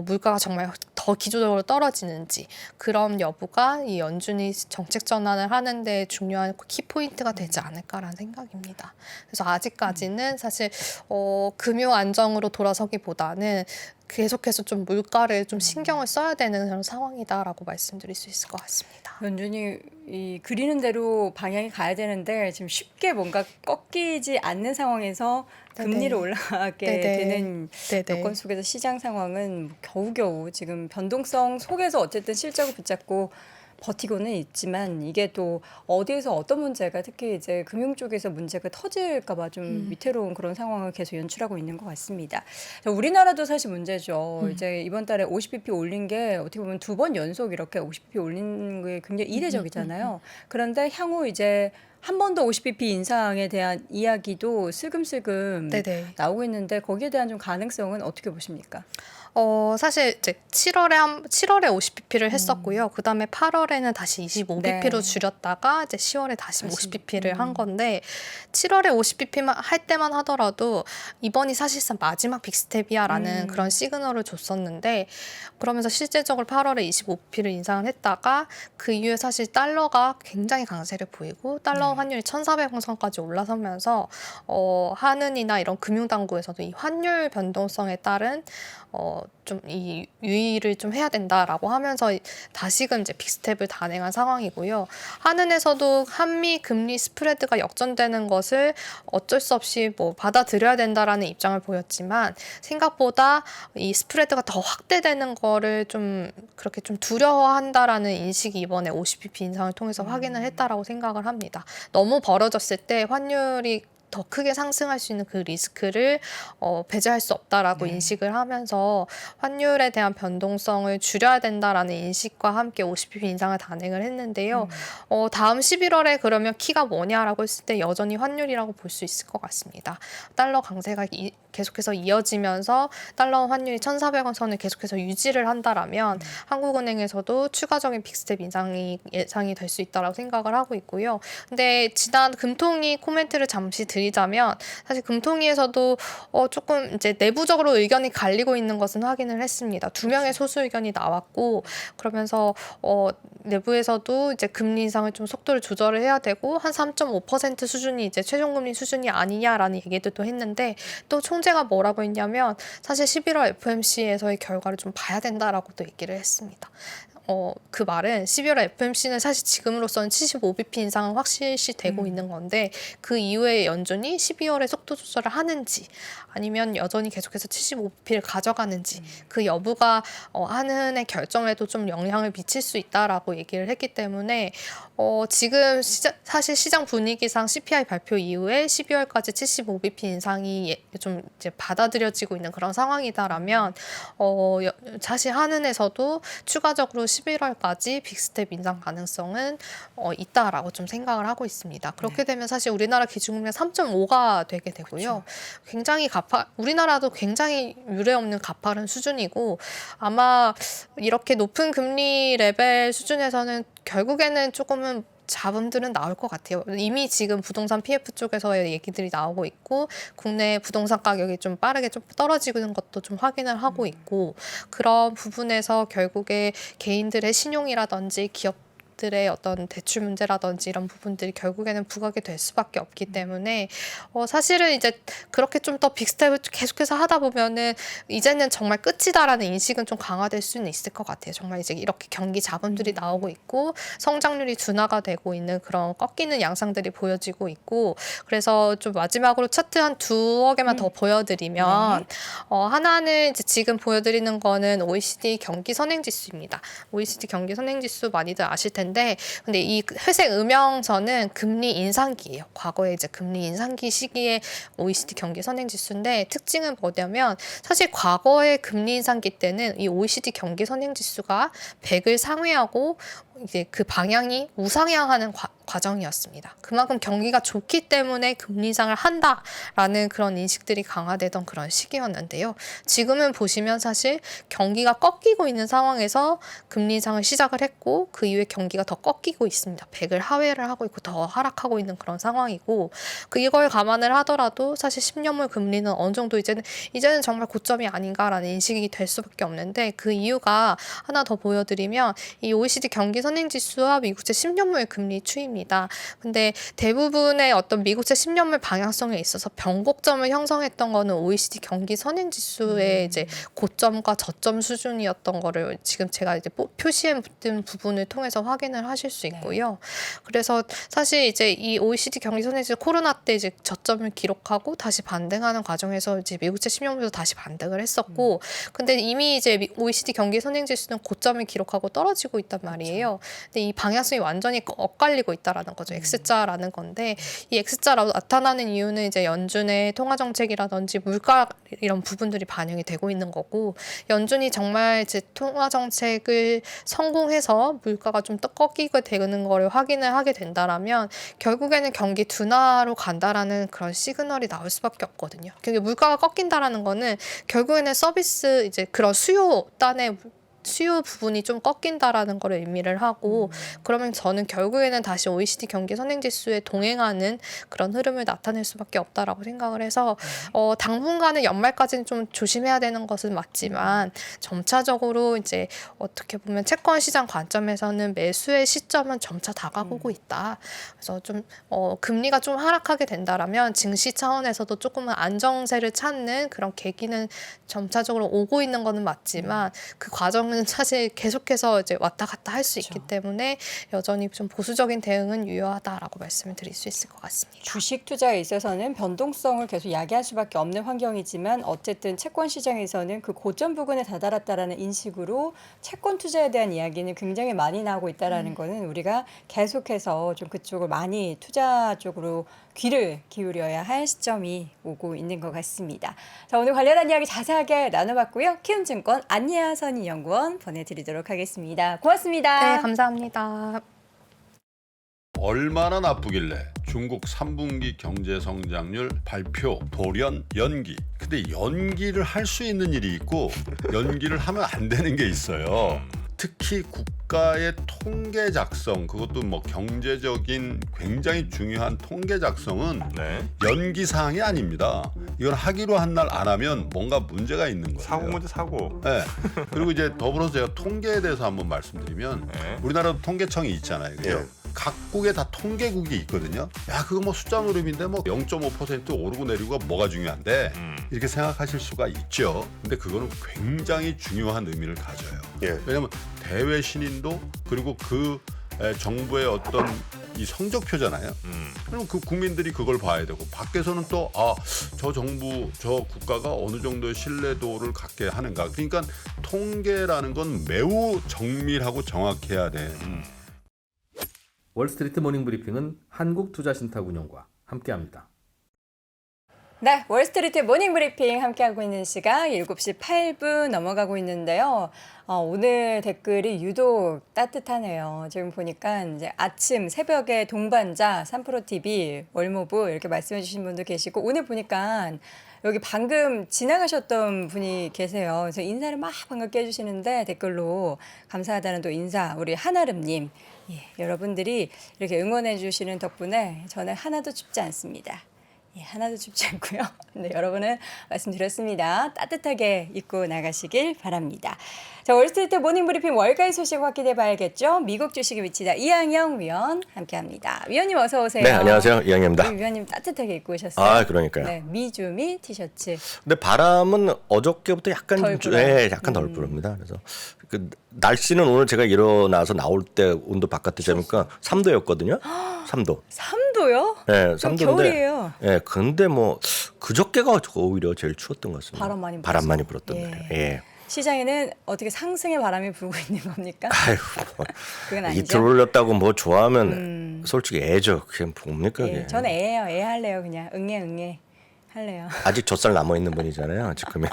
물가가 정말 더 기조적으로 떨어지는지 그런 여부가 이 연준이 정책 전환을 하는데 중요한 키포인트가 되지 않을까라는 생각입니다. 그래서 아직까지는 사실 금융 안정으로 돌아서기보다는 계속해서 좀 물가를 좀 신경을 써야 되는 그런 상황이다라고 말씀드릴 수 있을 것 같습니다. 연준이 이 그리는 대로 방향이 가야 되는데 지금 쉽게 뭔가 꺾이지 않는 상황에서 금리를 올라가게 네네. 되는 네네. 여건 속에서 시장 상황은 겨우겨우 지금 변동성 속에서 어쨌든 실적을 붙잡고 버티고는 있지만 이게 또 어디에서 어떤 문제가 특히 이제 금융 쪽에서 문제가 터질까봐 좀 위태로운 그런 상황을 계속 연출하고 있는 것 같습니다. 우리나라도 사실 문제죠. 이제 이번 달에 50bp 올린 게 어떻게 보면 2번 연속 이렇게 50bp 올린 게 굉장히 이례적이잖아요. 그런데 향후 이제 한 번 더 50bp 인상에 대한 이야기도 슬금슬금 네네. 나오고 있는데 거기에 대한 좀 가능성은 어떻게 보십니까? 사실 이제 7월에 50bp를 했었고요. 그다음에 8월에는 다시 25bp로 네. 줄였다가 이제 10월에 다시 다시, 50bp를 한 건데 7월에 50bp만 할 때만 하더라도 이번이 사실상 마지막 빅스텝이야라는 그런 시그널을 줬었는데 그러면서 실제적으로 8월에 25bp를 인상을 했다가 그 이후에 사실 달러가 굉장히 강세를 보이고 달러 환율이 1,400원 선까지 올라서면서 한은이나 이런 금융당국에서도 이 환율 변동성에 따른 좀 이 유의를 좀 해야 된다라고 하면서 다시금 이제 빅스텝을 단행한 상황이고요. 한은에서도 한미 금리 스프레드가 역전되는 것을 어쩔 수 없이 뭐 받아들여야 된다라는 입장을 보였지만 생각보다 이 스프레드가 더 확대되는 거를 좀 그렇게 좀 두려워한다라는 인식이 이번에 50bp 인상을 통해서 확인을 했다라고 생각을 합니다. 너무 벌어졌을 때 환율이 더 크게 상승할 수 있는 그 리스크를 배제할 수 없다라고 인식을 하면서 환율에 대한 변동성을 줄여야 된다라는 인식과 함께 50bp 인상을 단행을 했는데요. 다음 11월에 그러면 키가 뭐냐라고 했을 때 여전히 환율이라고 볼 수 있을 것 같습니다. 달러 강세가 계속해서 이어지면서 달러 환율이 1,400원 선을 계속해서 유지를 한다라면 한국은행에서도 추가적인 빅스텝 인상이 예상이 될 수 있다라고 생각을 하고 있고요. 근데 지난 금통위 코멘트를 잠시 드리자면 사실 금통위에서도 조금 이제 내부적으로 의견이 갈리고 있는 것은 확인을 했습니다. 2명의 소수 의견이 나왔고 그러면서 내부에서도 이제 금리 인상을 좀 속도를 조절을 해야 되고 한 3.5% 수준이 이제 최종금리 수준이 아니냐라는 얘기도 또 했는데 또 총재가 뭐라고 했냐면 사실 11월 FOMC에서의 결과를 좀 봐야 된다라고 또 얘기를 했습니다. 그 말은 12월 FOMC는 사실 지금으로서는 75bp 인상은 확실시 되고 있는 건데 그 이후에 연준이 12월에 속도 조절을 하는지 아니면 여전히 계속해서 75bp를 가져가는지 그 여부가 한은의 결정에도 좀 영향을 미칠 수 있다라고 얘기를 했기 때문에 지금 사실 시장 분위기상 CPI 발표 이후에 12월까지 75bp 인상이 좀 이제 받아들여지고 있는 그런 상황이다라면 사실 한은에서도 추가적으로 11월까지 빅스텝 인상 가능성은 있다라고 좀 생각을 하고 있습니다. 그렇게 되면 사실 우리나라 기준금리가 3.5가 되게 되고요. 굉장히 우리나라도 굉장히 유례 없는 가파른 수준이고 아마 이렇게 높은 금리 레벨 수준에서는 결국에는 조금은 자본들은 나올 것 같아요. 이미 지금 부동산 PF 쪽에서의 얘기들이 나오고 있고 국내 부동산 가격이 좀 빠르게 좀 떨어지는 것도 좀 확인을 하고 있고 그런 부분에서 결국에 개인들의 신용이라든지 기업들의 어떤 대출 문제라든지 이런 부분들이 결국에는 부각이 될 수밖에 없기 때문에 사실은 이제 그렇게 좀 더 빅스텝을 계속해서 하다 보면은 이제는 정말 끝이다라는 인식은 좀 강화될 수는 있을 것 같아요. 정말 이제 이렇게 경기 자본들이 나오고 있고 성장률이 둔화가 되고 있는 그런 꺾이는 양상들이 보여지고 있고 그래서 좀 마지막으로 차트 한 2개만 더 보여드리면 하나는 이제 지금 보여드리는 거는 OECD 경기 선행지수입니다. OECD 경기 선행지수 많이들 아실 텐데 근데 이 회색 음영선은 금리 인상기예요. 과거에 이제 금리 인상기 시기에 OECD 경기 선행지수인데 특징은 뭐냐면 사실 과거의 금리 인상기 때는 이 OECD 경기 선행지수가 100을 상회하고 이제 그 방향이 우상향하는 과정이었습니다. 그만큼 경기가 좋기 때문에 금리 인상을 한다라는 그런 인식들이 강화되던 그런 시기였는데요. 지금은 보시면 사실 경기가 꺾이고 있는 상황에서 금리 인상을 시작을 했고 그 이후에 경기가 더 꺾이고 있습니다. 100을 하회를 하고 있고 더 하락하고 있는 그런 상황이고 이걸 감안을 하더라도 사실 10년물 금리는 어느 정도 이제는 정말 고점이 아닌가라는 인식이 될 수밖에 없는데 그 이유가 하나 더 보여드리면 이 OECD 경기 선행지수와 미국제 10년물 금리 추이입니다. 근데 대부분의 어떤 미국제 10년물 방향성에 있어서 변곡점을 형성했던 거는 OECD 경기 선행지수의 이제 고점과 저점 수준이었던 거를 지금 제가 이제 표시해 둔 부분을 통해서 확인을 하실 수 있고요. 그래서 사실 이제 이 OECD 경기 선행지수 코로나 때 이제 저점을 기록하고 다시 반등하는 과정에서 이제 미국제 10년물도 다시 반등을 했었고, 근데 이미 이제 OECD 경기 선행지수는 고점을 기록하고 떨어지고 있단 말이에요. 근데 이 방향성이 완전히 엇갈리고 있다라는 거죠. X자라는 건데 이 X자라고 나타나는 이유는 이제 연준의 통화 정책이라든지 물가 이런 부분들이 반영이 되고 있는 거고, 연준이 정말 이제 통화 정책을 성공해서 물가가 좀 꺾이게 되는 거를 확인을 하게 된다라면 결국에는 경기 둔화로 간다라는 그런 시그널이 나올 수밖에 없거든요. 그러니까 물가가 꺾인다라는 거는 결국에는 서비스 이제 그런 수요 부분이 좀 꺾인다라는 거를 의미를 하고, 그러면 저는 결국에는 다시 OECD 경기 선행지수에 동행하는 그런 흐름을 나타낼 수밖에 없다라고 생각을 해서 당분간은 연말까지는 좀 조심해야 되는 것은 맞지만 점차적으로 이제 어떻게 보면 채권 시장 관점에서는 매수의 시점은 점차 다가오고 있다. 그래서 좀 금리가 좀 하락하게 된다라면 증시 차원에서도 조금은 안정세를 찾는 그런 계기는 점차적으로 오고 있는 거는 맞지만 그 과정은 사실 계속해서 이제 왔다 갔다 할 수 있기 때문에 여전히 좀 보수적인 대응은 유효하다라고 말씀을 드릴 수 있을 것 같습니다. 주식 투자에 있어서는 변동성을 계속 야기할 수밖에 없는 환경이지만 어쨌든 채권 시장에서는 그 고점 부근에 다다랐다라는 인식으로 채권 투자에 대한 이야기는 굉장히 많이 나오고 있다라는 거는 우리가 계속해서 좀 그쪽을 많이 투자 쪽으로 귀를 기울여야 할 시점이 오고 있는 것 같습니다. 자, 오늘 관련한 이야기 자세하게 나눠봤고요. 키움증권 안예아 선임연구원 보내드리도록 하겠습니다. 고맙습니다. 네, 감사합니다. 얼마나 나쁘길래 중국 3분기 경제 성장률 발표 돌연 연기. 근데 연기를 할 수 있는 일이 있고 연기를 하면 안 되는 게 있어요. 특히 국가의 통계 작성, 그것도 뭐 경제적인 굉장히 중요한 통계 작성은 네. 연기 사항이 아닙니다. 이건 하기로 한 날 안 하면 뭔가 문제가 있는 거예요. 사고 문제 사고. 네. 그리고 이제 더불어서 제가 통계에 대해서 한번 말씀드리면 네. 우리나라도 통계청이 있잖아요. 그죠? 예. 각국에 다 통계국이 있거든요. 야, 그거 뭐 숫자 노름인데 뭐 0.5% 오르고 내리고가 뭐가 중요한데 이렇게 생각하실 수가 있죠. 근데 그거는 굉장히 중요한 의미를 가져요. 예. 왜냐하면 대외 신인도 그리고 그 정부의 어떤 이 성적표잖아요. 그럼 그 국민들이 그걸 봐야 되고 밖에서는 또 저 정부, 저 국가가 어느 정도의 신뢰도를 갖게 하는가. 그러니까 통계라는 건 매우 정밀하고 정확해야 돼. 월스트리트 모닝 브리핑은 한국투자신탁운용과 함께합니다. 네, 월스트리트 모닝 브리핑 함께하고 있는 시각 7시 8분 넘어가고 있는데요. 오늘 댓글이 유독 따뜻하네요. 지금 보니까 이제 아침 새벽에 동반자 3프로TV 월모브 이렇게 말씀해 주신 분도 계시고, 오늘 보니까 여기 방금 지나가셨던 분이 계세요. 그래서 인사를 막 반갑게 해주시는데 댓글로 감사하다는 또 인사, 우리 한아름님. 예, 여러분들이 이렇게 응원해 주시는 덕분에 저는 하나도 춥지 않습니다. 예, 하나도 춥지 않고요. 네, 여러분은 말씀드렸습니다. 따뜻하게 입고 나가시길 바랍니다. 자, 월스트리트 모닝 브리핑 월가의 소식 확인해 봐야겠죠. 미국 주식의 위치다. 이항영 위원 함께합니다. 위원님 어서 오세요. 네, 안녕하세요. 이항영입니다. 우리 위원님 따뜻하게 입고 오셨어요. 아, 그러니까요. 네, 미주미 티셔츠. 근데 바람은 어저께부터 약간 덜 불어요. 약간 덜 불습니다. 그래서 그 날씨는 오늘 제가 일어나서 나올 때 온도 바깥에 재니까 3도였거든요. 3도. 3도요? 네, 3도인데. 겨울이에요. 네, 근데 뭐 그저께가 오히려 제일 추웠던 것 같습니다. 바람 많이 불었던 예. 날이에요. 예. 시장에는 어떻게 상승의 바람이 불고 있는 겁니까? 아유, 그건 아니죠. 이틀 올렸다고 뭐 좋아하면 솔직히 애죠. 그냥 뭡니까? 예, 그게. 저는 애예요. 애 할래요. 그냥 응애. 할래요. 아직 젖살 남아 있는 분이잖아요. 지금이.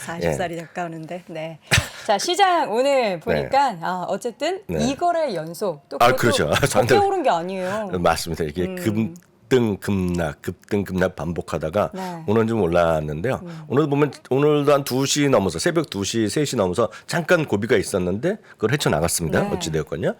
40살이 가까우는데. 네. 자, 시장 오늘 보니까 어쨌든 네. 2거래 연속. 또 그렇죠. 적게 오른 게 아니에요. 맞습니다. 이게 급등 급락 반복하다가 네. 오늘 좀 올랐는데요. 오늘 보면 오늘도 한 2시 넘어서 새벽 2시, 3시 넘어서 잠깐 고비가 있었는데 그걸 헤쳐나갔습니다. 네. 어찌되었건요.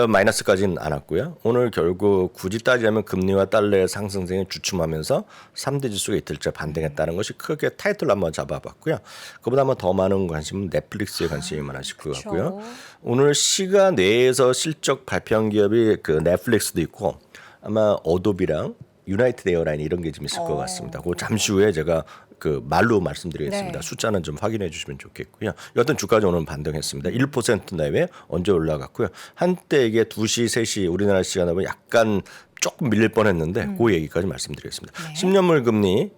마이너스까지는 안 왔고요. 오늘 결국 굳이 따지자면 금리와 달러의 상승세에 주춤하면서 3대 지수가 이틀째 반등했다는 것이 크게 타이틀을 한번 잡아봤고요. 그보다 아마 더 많은 관심은 넷플릭스에 관심이 많으실 것 같고요. 오늘 시간 내에서 실적 발표한 기업이 그 넷플릭스도 있고 아마 어도비랑 유나이티드 에어라인 이런 게 좀 있을 것 같습니다. 그 잠시 후에 제가 그 말로 말씀드리겠습니다. 네. 숫자는 좀 확인해 주시면 좋겠고요. 여튼 주가는 오늘 반등했습니다. 1% 내외 언제 올라갔고요. 한때 이게 2시, 3시 우리나라 시간하고 약간 조금 밀릴 뻔했는데 그 얘기까지 말씀드리겠습니다. 10년물 금리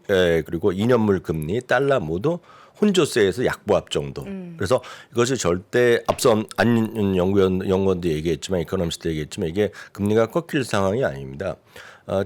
그리고 2년물 금리 달러 모두 혼조세에서 약보합 정도. 그래서 이것이 절대 앞서 안 연구원도 얘기했지만 이코노미스트도 얘기했지만 이게 금리가 꺾일 상황이 아닙니다.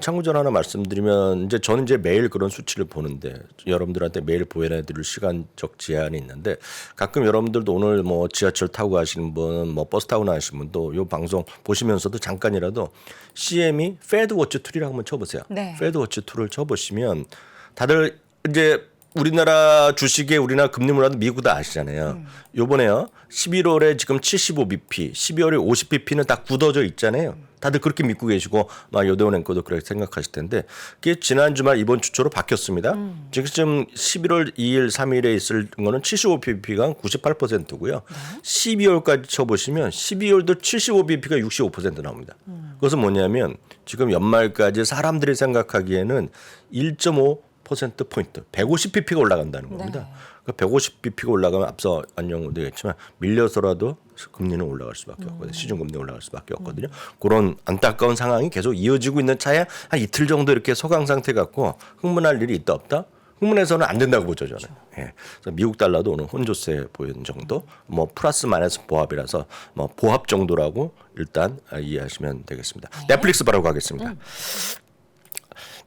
참고적으로 하나 말씀드리면 이제 저는 이제 매일 그런 수치를 보는데 여러분들한테 매일 보여드릴 시간적 제한이 있는데 가끔 여러분들도 오늘 뭐 지하철 타고 가시는 분, 뭐 버스 타고 나가시는 분도 이 방송 보시면서도 잠깐이라도 CME 페드워치 2라고 한번 쳐보세요. 네. 페드워치 2를 쳐보시면 다들 이제 우리나라 주식에 우리나라 금리 몰라도 미국도 아시잖아요. 요번에요. 11월에 지금 75bp, 12월에 50bp는 다 굳어져 있잖아요. 다들 그렇게 믿고 계시고 막 여대원 앵커도 그렇게 생각하실 텐데 그게 지난 주말 이번 주초로 바뀌었습니다. 지금 11월 2일, 3일에 있을 거는 75bp가 98%고요. 12월까지 쳐보시면 12월도 75bp가 65% 나옵니다. 그것은 뭐냐면 지금 연말까지 사람들이 생각하기에는 1.5%포인트, 150bp가 올라간다는 겁니다. 그러니까 150bp가 올라가면 앞서 안녕도 얘기했지만 밀려서라도 금리는 올라갈 수밖에 없거든요. 시중금리 올라갈 수밖에 없거든요. 그런 안타까운 상황이 계속 이어지고 있는 차에 한 이틀 정도 이렇게 소강 상태 갖고 흥분할 일이 있다 없다? 흥분해서는 안 된다고 보죠 저는. 예. 그래서 미국 달러도 오늘 혼조세 보이는 정도, 뭐 플러스 마이너스 보합이라서 뭐 보합 정도라고 일단 이해하시면 되겠습니다. 넷플릭스 바로 가겠습니다.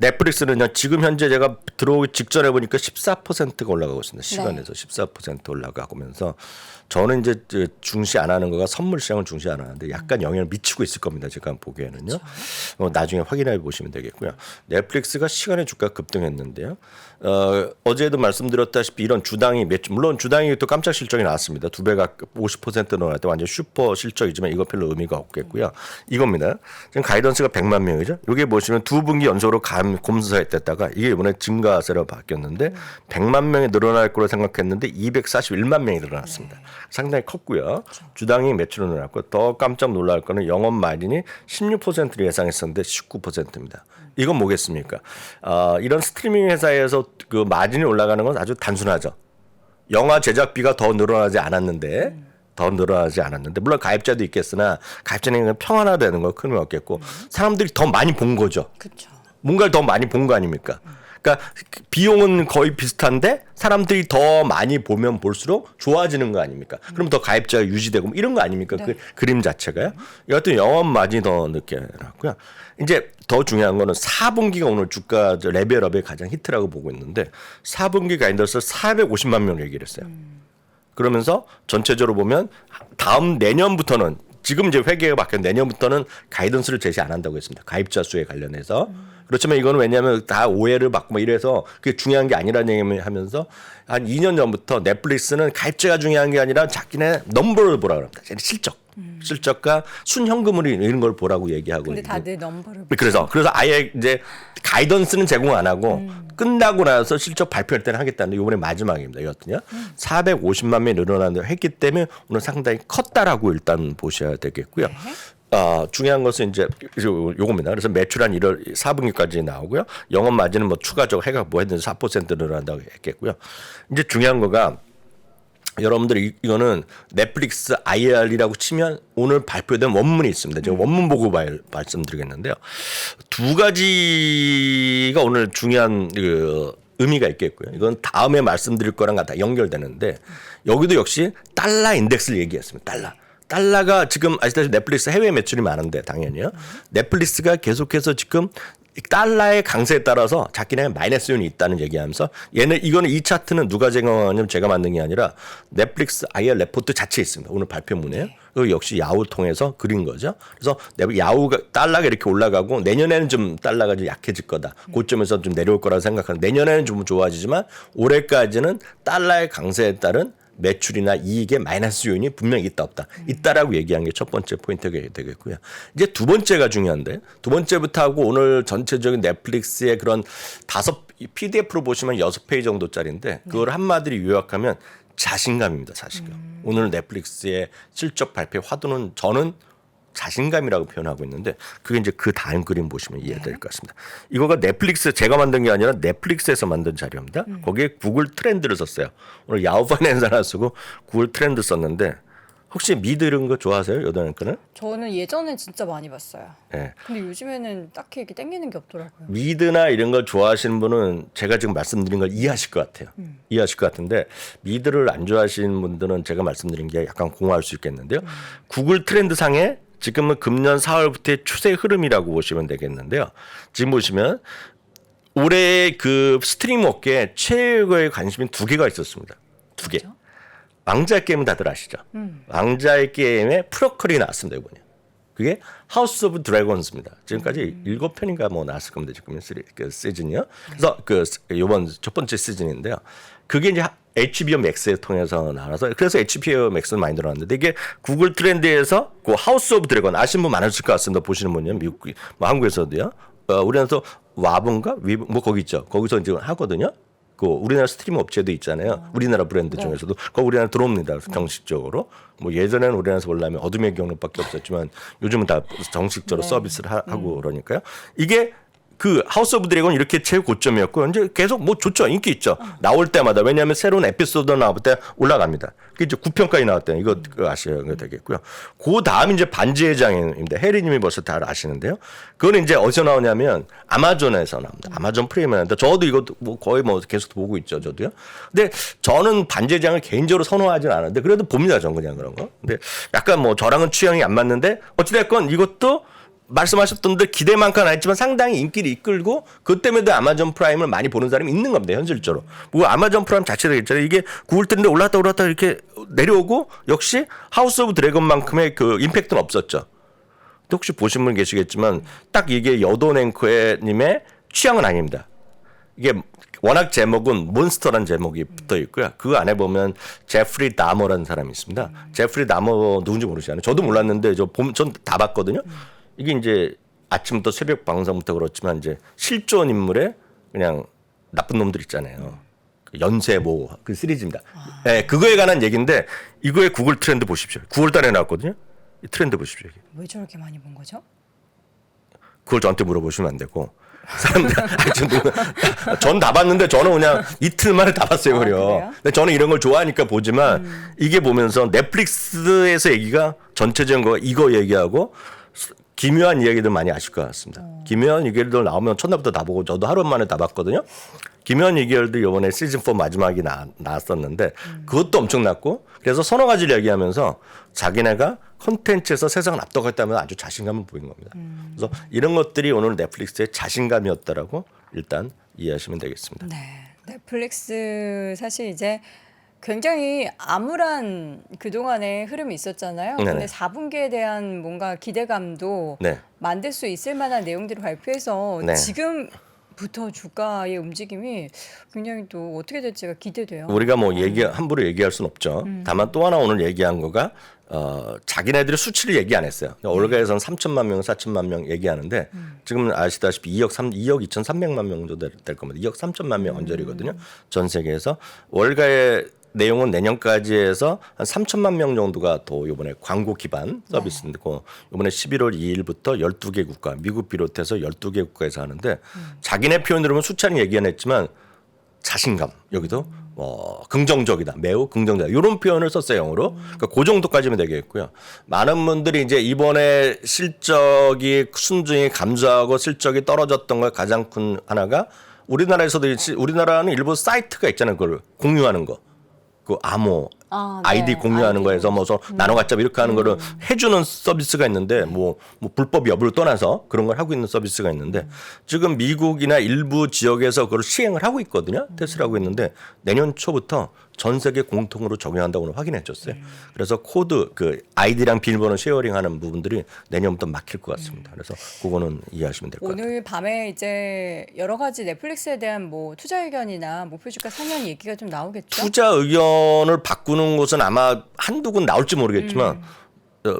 넷플릭스는요 지금 현재 제가 들어오기 직전에 보니까 14%가 올라가고 있습니다. 시간에서 14% 올라가면서 저는 이제 중시 안 하는 거가 선물 시장을 중시 안 하는데 약간 영향을 미치고 있을 겁니다. 제가 보기에는요. 나중에 확인해 보시면 되겠고요. 넷플릭스가 시간에 주가 급등했는데요. 어제도 말씀드렸다시피 이런 주당이 물론 주당이 또 깜짝 실적이 나왔습니다. 2배가 50% 늘어날 때 완전 슈퍼 실적이지만 이거 별로 의미가 없겠고요. 이겁니다. 지금 가이던스가 100만 명이죠. 여기 보시면 두 분기 연속으로 검사했다가 이게 이번에 증가세로 바뀌었는데 100만 명이 늘어날 거로 생각했는데 241만 명이 늘어났습니다. 상당히 컸고요. 주당이 매출이 늘어났고 더 깜짝 놀랄 거는 영업 마진이 16%를 예상했었는데 19%입니다. 이건 뭐겠습니까? 이런 스트리밍 회사에서 그 마진이 올라가는 건 아주 단순하죠. 영화 제작비가 더 늘어나지 않았는데 물론 가입자도 있겠으나 가입자는 평안화되는 거 큰 의미 없겠고 사람들이 더 많이 본 거죠. 그렇죠. 뭔가를 더 많이 본 거 아닙니까? 그러니까 비용은 거의 비슷한데 사람들이 더 많이 보면 볼수록 좋아지는 거 아닙니까? 그럼 더 가입자가 유지되고 이런 거 아닙니까? 그 그림 자체가요. 여하튼 영업 마진이 더 늦게 나왔고요. 이제 더 중요한 거는 4분기가 오늘 주가 레벨업의 가장 히트라고 보고 있는데 4분기 가이던스 450만 명을 얘기를 했어요. 그러면서 전체적으로 보면 다음 내년부터는 지금 이제 회계가 바뀌어 내년부터는 가이던스를 제시 안 한다고 했습니다. 가입자 수에 관련해서. 그렇지만 이거는 왜냐하면 다 오해를 받고 뭐 이래서 그게 중요한 게 아니라는 얘기를 하면서 한 2년 전부터 넷플릭스는 가입자가 중요한 게 아니라 자기네 넘버를 보라고 합니다. 실적과 순현금을 이런 걸 보라고 얘기하고. 근데 다들 넘버를 그래서 아예 이제 가이던스는 제공 안 하고 끝나고 나서 실적 발표할 때는 하겠다는데 이번에 마지막입니다. 이거든요. 450만 명이 늘어난다고 했기 때문에 오늘 상당히 컸다라고 일단 보셔야 되겠고요. 중요한 것은 이제 요겁니다. 그래서 매출 한 1월 4분기까지 나오고요. 영업 마진은 뭐 추가적으로 해가 뭐 했는데 4% 늘어난다고 했겠고요. 이제 중요한 거가 여러분들 이거는 넷플릭스 IR이라고 치면 오늘 발표된 원문이 있습니다. 제가 원문 보고 말씀드리겠는데요. 두 가지가 오늘 중요한 의미가 있겠고요. 이건 다음에 말씀드릴 거랑 다 연결되는데 여기도 역시 달러 인덱스를 얘기했습니다. 달러가 지금 아시다시피 넷플릭스 해외 매출이 많은데 당연히요. 넷플릭스가 계속해서 지금 달러의 강세에 따라서 자기네 마이너스 요인이 있다는 얘기하면서 얘는 이거는 이 차트는 누가 제공하냐면 제가 만든 게 아니라 넷플릭스 IR 레포트 자체에 있습니다. 오늘 발표문에요. 그리고 역시 야후 통해서 그린 거죠. 그래서 야후가 달러가 이렇게 올라가고 내년에는 좀 달러가 좀 약해질 거다. 고점에서 좀 내려올 거라 생각하는 내년에는 좀 좋아지지만 올해까지는 달러의 강세에 따른 매출이나 이익의 마이너스 요인이 분명히 있다 없다. 있다라고 얘기한 게 첫 번째 포인트가 되겠고요. 이제 두 번째가 중요한데 두 번째부터 하고 오늘 전체적인 넷플릭스의 그런 PDF로 보시면 6페이지 정도짜리인데 그걸 한마디로 요약하면 자신감입니다. 자신감. 오늘 넷플릭스의 실적 발표 화두는 저는 자신감이라고 표현하고 있는데 그게 이제 그 다음 그림 보시면 이해될 것 같습니다. 이거가 넷플릭스 제가 만든 게 아니라 넷플릭스에서 만든 자료입니다. 거기에 구글 트렌드를 썼어요. 오늘 야후 파이낸스 하나 쓰고 구글 트렌드 썼는데 혹시 미드 이런 거 좋아하세요? 여덟 앵커는? 저는 예전엔 진짜 많이 봤어요. 네. 근데 요즘에는 딱히 이렇게 땡기는 게 없더라고요. 미드나 이런 걸 좋아하시는 분은 제가 지금 말씀드린 걸 이해하실 것 같아요. 이해하실 것 같은데 미드를 안 좋아하시는 분들은 제가 말씀드린 게 약간 공허할 수 있겠는데요. 구글 트렌드 상에 지금은 금년 4월부터의 추세 흐름이라고 보시면 되겠는데요. 지금 보시면 올해 그 스트리밍 업계에 최고의 관심이 두 개가 있었습니다. 두 개. 그렇죠? 왕자의 게임은 다들 아시죠? 왕자의 게임에 프로퀄이 나왔습니다. 이번에. 그게 하우스 오브 드래곤스입니다. 지금까지 7편인가 뭐 나왔을 겁니다. 지금 그 시즌이요. 그래서 그 이번 첫 번째 시즌인데요. 그게 이제 HBO 맥스에 통해서 나와서 그래서 HBO 맥스는 많이 들어왔는데 이게 구글 트렌드에서 그 하우스 오브 드래곤 아시는 분 많으실 것 같습니다. 보시는 분이요. 미국 뭐 한국에서도요. 우리나라에서 와본가 위브 뭐 거기 있죠. 거기서 이제 하거든요. 그 우리나라 스트리밍 업체도 있잖아요. 우리나라 브랜드 중에서도 그 우리나라 들어옵니다. 정식적으로. 뭐 예전에는 우리나라에서 보려면 어둠의 경로밖에 없었지만 요즘은 다 정식적으로 서비스를 하고 그러니까요. 이게 그 하우스 오브 드래곤 이렇게 최고점이었고 이제 계속 뭐 좋죠. 인기 있죠. 나올 때마다 왜냐하면 새로운 에피소드 나올 때 올라갑니다. 그게 이제 9편까지 나왔대요. 이거 아셔야 되겠고요. 그 다음 이제 반지의 장인입니다. 해리님이 벌써 다 아시는데요. 그거는 이제 어디서 나오냐면 아마존에서 나옵니다. 아마존 프리미엄 나옵니다. 저도 이것도 뭐 거의 뭐 계속 보고 있죠. 저도요. 근데 저는 반지의 장을 개인적으로 선호하지는 않은데 그래도 봅니다. 전 그냥 그런 거. 근데 약간 뭐 저랑은 취향이 안 맞는데 어찌됐건 이것도 말씀하셨던 데 기대만큼은 안 했지만 상당히 인기를 이끌고 그것 때문에 아마존 프라임을 많이 보는 사람이 있는 겁니다. 현실적으로. 뭐 아마존 프라임 자체도 있잖아요. 이게 구글 트렌드 올랐다 이렇게 내려오고 역시 하우스 오브 드래곤만큼의 그 임팩트는 없었죠. 혹시 보신 분 계시겠지만 딱 이게 여돈 앵커님의 취향은 아닙니다. 이게 워낙 제목은 몬스터라는 제목이 붙어 있고요. 그 안에 보면 제프리 다머라는 사람이 있습니다. 제프리 다머 누군지 모르시잖아요. 저도 몰랐는데 전 다 봤거든요. 이게 이제 아침부터 새벽 방송부터 그렇지만 이제 실존 인물의 그냥 나쁜 놈들 있잖아요. 연쇄모 그 시리즈입니다. 네, 그거에 관한 얘기인데 이거의 구글 트렌드 보십시오. 9월달에 나왔거든요. 이 트렌드 보십시오. 이게. 왜 저렇게 많이 본 거죠? 그걸 저한테 물어보시면 안 되고 사람들 전 다 봤는데 저는 그냥 이틀 만에 다 봤어요. 그래요. 근데 저는 이런 걸 좋아하니까 보지만 이게 보면서 넷플릭스에서 얘기가 전체적인 거 이거 얘기하고 기묘한 이야기들 많이 아실 것 같습니다. 기묘한 얘기들 나오면 첫날부터 다 보고 저도 하루 만에 다 봤거든요. 기묘한 얘기들도 이번에 시즌 4 마지막이 나왔었는데 그것도 엄청났고 그래서 서너 가지를 얘기하면서 자기네가 콘텐츠에서 세상을 압도하겠다면 아주 자신감을 보인 겁니다. 그래서 이런 것들이 오늘 넷플릭스의 자신감이었다라고 일단 이해하시면 되겠습니다. 네. 넷플릭스 사실 이제 굉장히 암울한 그동안의 흐름이 있었잖아요. 네네. 근데 4분기에 대한 뭔가 기대감도 네. 만들 수 있을 만한 내용들을 발표해서 네. 지금부터 주가의 움직임이 굉장히 또 어떻게 될지가 기대돼요. 우리가 뭐 함부로 얘기할 수는 없죠. 다만 또 하나 오늘 얘기한 거가 자기네들의 수치를 얘기 안 했어요. 올가에서는 3천만 명, 4천만 명 얘기하는데 지금 아시다시피 2억 2,300만 명 정도 될 겁니다. 2억 3천만 명 언저리거든요. 전 세계에서 월가의 내용은 내년까지 해서 한 3천만 명 정도가 또 이번에 광고 기반 서비스인데고 이번에 11월 2일부터 12개 국가, 미국 비롯해서 12개 국가에서 하는데 자기네 표현으로 보면 숫자는 얘기 안 했지만 자신감 여기도 긍정적이다, 매우 긍정적이다 이런 표현을 썼어요 영어로. 그러니까 그 정도까지면 되겠고요. 많은 분들이 이제 이번에 실적이 순증이 감소하고 실적이 떨어졌던 걸 가장 큰 하나가 우리나라에서도 우리나라는 일부 사이트가 있잖아요, 그걸 공유하는 거. 그 암호 아이디 공유하는 거에서 뭐 나눠 갖자 이렇게 하는 거를 해주는 서비스가 있는데 뭐 불법 여부를 떠나서 그런 걸 하고 있는 서비스가 있는데 지금 미국이나 일부 지역에서 그걸 시행을 하고 있거든요. 테스트를 하고 있는데 내년 초부터 전 세계 공통으로 적용한다고 오늘 확인해 줬어요. 그래서 코드 그 아이디랑 비밀번호 쉐어링하는 부분들이 내년부터 막힐 것 같습니다. 그래서 그거는 이해하시면 될 것 같아요. 오늘 밤에 이제 여러 가지 넷플릭스에 대한 뭐 투자 의견이나 목표 주가 상향 얘기가 좀 나오겠죠? 투자 의견을 바꾸는 것은 아마 한두 군 나올지 모르겠지만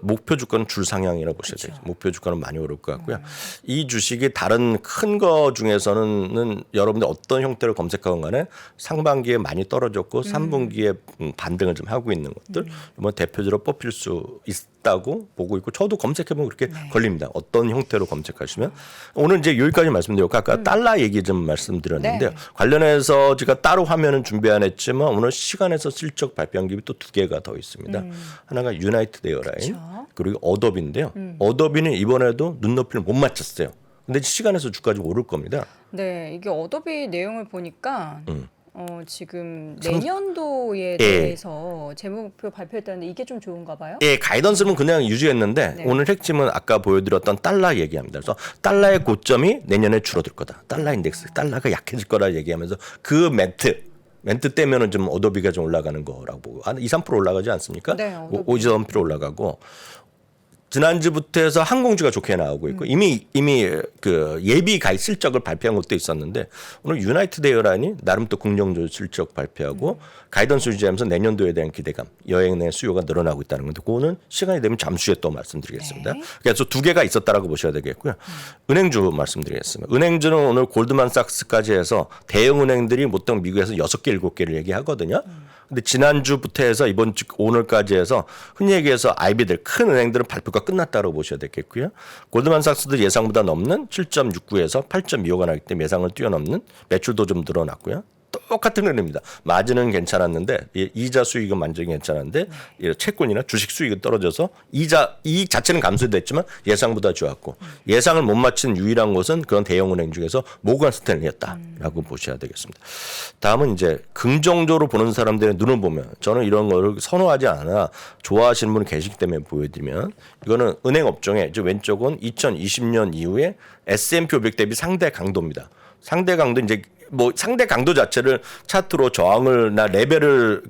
목표 주가는 줄 상향이라고 보셔야 돼요. 목표 주가는 많이 오를 것 같고요. 이 주식이 다른 큰 거 중에서는 여러분들 어떤 형태로 검색하건 간에 상반기에 많이 떨어졌고 3분기에 반등을 좀 하고 있는 것들 뭐 대표적으로 뽑힐 수 있다고 보고 있고 저도 검색해보면 그렇게 걸립니다. 어떤 형태로 검색하시면 오늘 이제 여기까지 말씀드렸고 아까 달러 얘기 좀 말씀드렸는데요. 관련해서 제가 따로 화면은 준비 안 했지만 오늘 시간에서 실적 발표한 게 또 2개가 더 있습니다. 하나가 유나이티드 에어라인 그리고 어도비인데요. 어도비는 이번에도 눈높이를 못 맞췄어요. 근데 시간에서 주가 좀 오를 겁니다. 네, 이게 어도비 내용을 보니까 지금 내년도에 대해서 재무목표 발표했다는데 이게 좀 좋은가 봐요? 예, 가이던스는 그냥 유지했는데 오늘 핵심은 아까 보여드렸던 달러 얘기합니다. 그래서 달러의 고점이 내년에 줄어들 거다. 달러 인덱스, 달러가 약해질 거라 얘기하면서 그 멘트 때문에는 좀 어도비가 좀 올라가는 거라고 보고 한 2-3% 올라가지 않습니까? 네, 5.3% 올라가고 지난주부터 해서 항공주가 좋게 나오고 있고 이미 그 예비 가입 실적을 발표한 것도 있었는데 오늘 유나이티드 에어라인이 나름 또 긍정적 실적 발표하고 가이던스 유지하면서 내년도에 대한 기대감, 여행 내 수요가 늘어나고 있다는 건데 그거는 시간이 되면 잠시 후에 또 말씀드리겠습니다. 그래서 2개가 있었다라고 보셔야 되겠고요. 은행주 말씀드리겠습니다. 은행주는 오늘 골드만삭스까지 해서 대형 은행들이 보통 미국에서 6개, 7개를 얘기하거든요. 근데 지난주부터 해서 이번 주 오늘까지 해서 흔히 얘기해서 IB들 큰 은행들은 발표가 끝났다고 보셔야 되겠고요. 골드만삭스도 예상보다 넘는 7.69에서 8.25가 나기 때문에 예상을 뛰어넘는 매출도 좀 늘어났고요. 똑같은 흐름입니다. 마진은 괜찮았는데 이자 수익은 만족이 괜찮았는데 채권이나 주식 수익은 떨어져서 이익 자체는 감소됐지만 예상보다 좋았고 예상을 못 맞춘 유일한 곳은 그런 대형은행 중에서 모건 스탠리였다라고 보셔야 되겠습니다. 다음은 이제 긍정적으로 보는 사람들의 눈을 보면 저는 이런 거를 선호하지 않아 좋아하시는 분이 계시기 때문에 보여드리면 이거는 은행 업종의 왼쪽은 2020년 이후에 S&P 500 대비 상대 강도입니다. 상대 강도 이제 뭐 상대 강도 자체를 차트로 저항을나 레벨을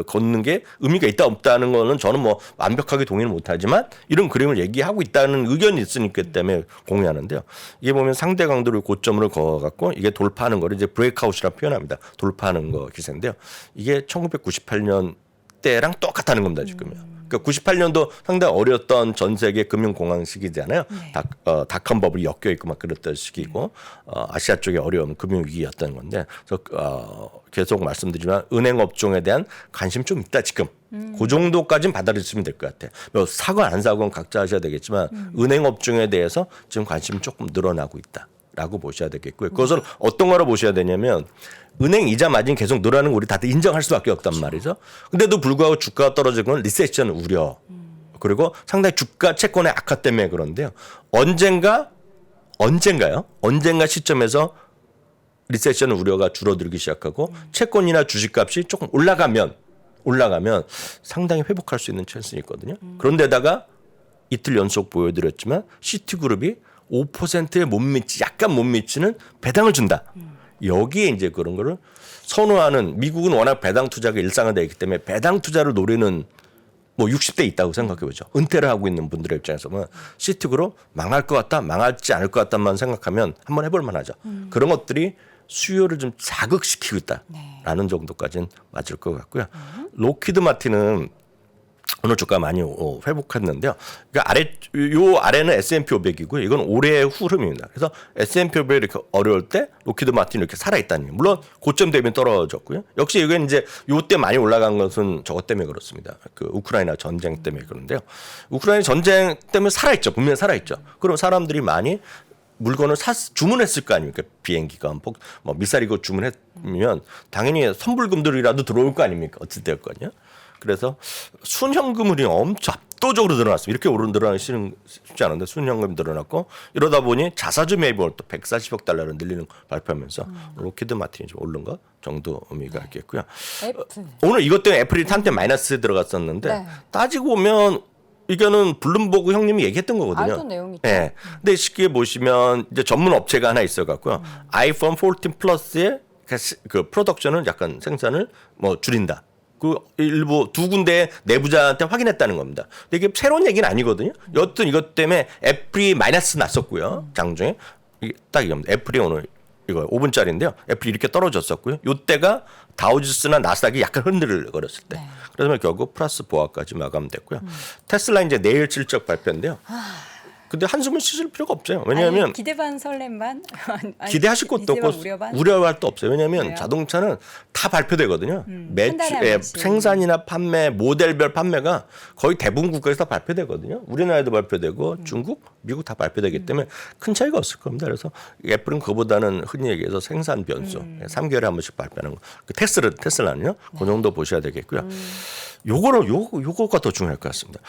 걷는 게 의미가 있다 없다는 거는 저는 뭐 완벽하게 동의는 못하지만 이런 그림을 얘기하고 있다는 의견이 있으니까 때문에 공유하는데요. 이게 보면 상대 강도를 고점으로 그어갖고 이게 돌파하는 거를 이제 브레이크아웃이라고 표현합니다. 돌파하는 거 기세인데요. 이게 1998년 때랑 똑같다는 겁니다 지금요. 그러니까 98년도 상당히 어려웠던 전 세계 금융공황 시기잖아요. 닷컴 버블이 엮여 있고 막 그랬던 시기고 아시아 쪽에 어려운 금융위기였던 건데 그래서 계속 말씀드리지만 은행 업종에 대한 관심 좀 있다 지금. 그 정도까지는 받아들이시면 될 것 같아요. 뭐 사고 안 사고는 각자 하셔야 되겠지만 은행 업종에 대해서 지금 관심이 조금 늘어나고 있다라고 보셔야 되겠고요. 그것을 어떤 거로 보셔야 되냐면 은행 이자 마진 계속 늘어나는 거 우리 다들 인정할 수밖에 없단 말이죠. 근데도 불구하고 주가가 떨어진 건 리세션 우려. 그리고 상당히 주가 채권의 악화 때문에 그런데요. 언젠가 시점에서 리세션 우려가 줄어들기 시작하고 채권이나 주식값이 조금 올라가면 상당히 회복할 수 있는 찬스는 있거든요. 그런데다가 이틀 연속 보여드렸지만 시티그룹이 5%에 약간 못 미치는 배당을 준다. 여기에 이제 그런 거를 선호하는 미국은 워낙 배당 투자가 일상화되어 있기 때문에 배당 투자를 노리는 뭐 60대 있다고 생각해 보죠. 은퇴를 하고 있는 분들의 입장에서는 시티그룹 망할 것 같다, 망하지 않을 것 같다만 생각하면 한번 해볼 만하죠. 그런 것들이 수요를 좀 자극시키고 있다라는 정도까지는 맞을 것 같고요. 로키드 마틴은 오늘 주가 많이 회복했는데요. 그러니까 아래는 S&P 500이고요. 이건 올해의 흐름입니다. 그래서 S&P 500이 이렇게 어려울 때 로키드 마틴이 이렇게 살아있다는 거예요. 물론 고점 대비 떨어졌고요. 역시 이건 이제 요때 많이 올라간 것은 저것 때문에 그렇습니다. 그 우크라이나 전쟁 때문에 그런데요. 우크라이나 전쟁 때문에 살아있죠. 분명히 살아있죠. 그럼 사람들이 많이 물건을 주문했을 거 아닙니까? 비행기가 뭐 미사일이고 주문했으면 당연히 선불금들이라도 들어올 거 아닙니까? 어찌 되었거든요. 그래서 순현금률이 엄청 압도적으로 늘어났습니다. 이렇게 늘어나기 쉽지 않은데 순현금이 늘어났고 이러다 보니 자사주 매입을 또 140억 달러를 늘리는 걸 발표하면서 로키드 마틴이 좀 오른 것 정도 의미가 있겠고요. 오늘 이것 때문에 애플이 한때 마이너스에 들어갔었는데 네. 따지고 보면 이거는 블룸버그 형님이 얘기했던 거거든요. 알던 내용이죠. 네. 근데 쉽게 보시면 이제 전문 업체가 하나 있어 갖고요. 아이폰 14 플러스의 그 프로덕션을 약간 생산을 뭐 줄인다. 그 일부 두 군데 내부자한테 확인했다는 겁니다. 근데 이게 새로운 얘기는 아니거든요. 여튼 이것 때문에 애플이 마이너스 났었고요. 장중에 이게 딱 이겁니다. 애플이 오늘 이거 5분짜리인데요. 애플이 이렇게 떨어졌었고요. 이때가 다우지수나 나스닥이 약간 흔들거렸을 때. 그래서 결국 플러스 보합까지 마감됐고요. 테슬라 이제 내일 실적 발표인데요. 근데 한숨을 쉬실 필요가 없어요. 왜냐하면 아니, 기대 반 설렘 반 아니, 기대하실 것도 기대 반 없고 우려 반? 우려할 것도 없어요. 왜냐하면 왜요? 자동차는 다 발표되거든요. 한 달에 매출, 한 번씩. 생산이나 판매, 모델별 판매가 거의 대부분 국가에서 다 발표되거든요. 우리나라에도 발표되고 중국, 미국 다 발표되기 때문에 큰 차이가 없을 겁니다. 그래서 애플은 그보다는 흔히 얘기해서 생산 변수 3개월에 한 번씩 발표하는 거. 그 테슬라는요. 그 정도 보셔야 되겠고요. 요거가 더 중요할 것 같습니다.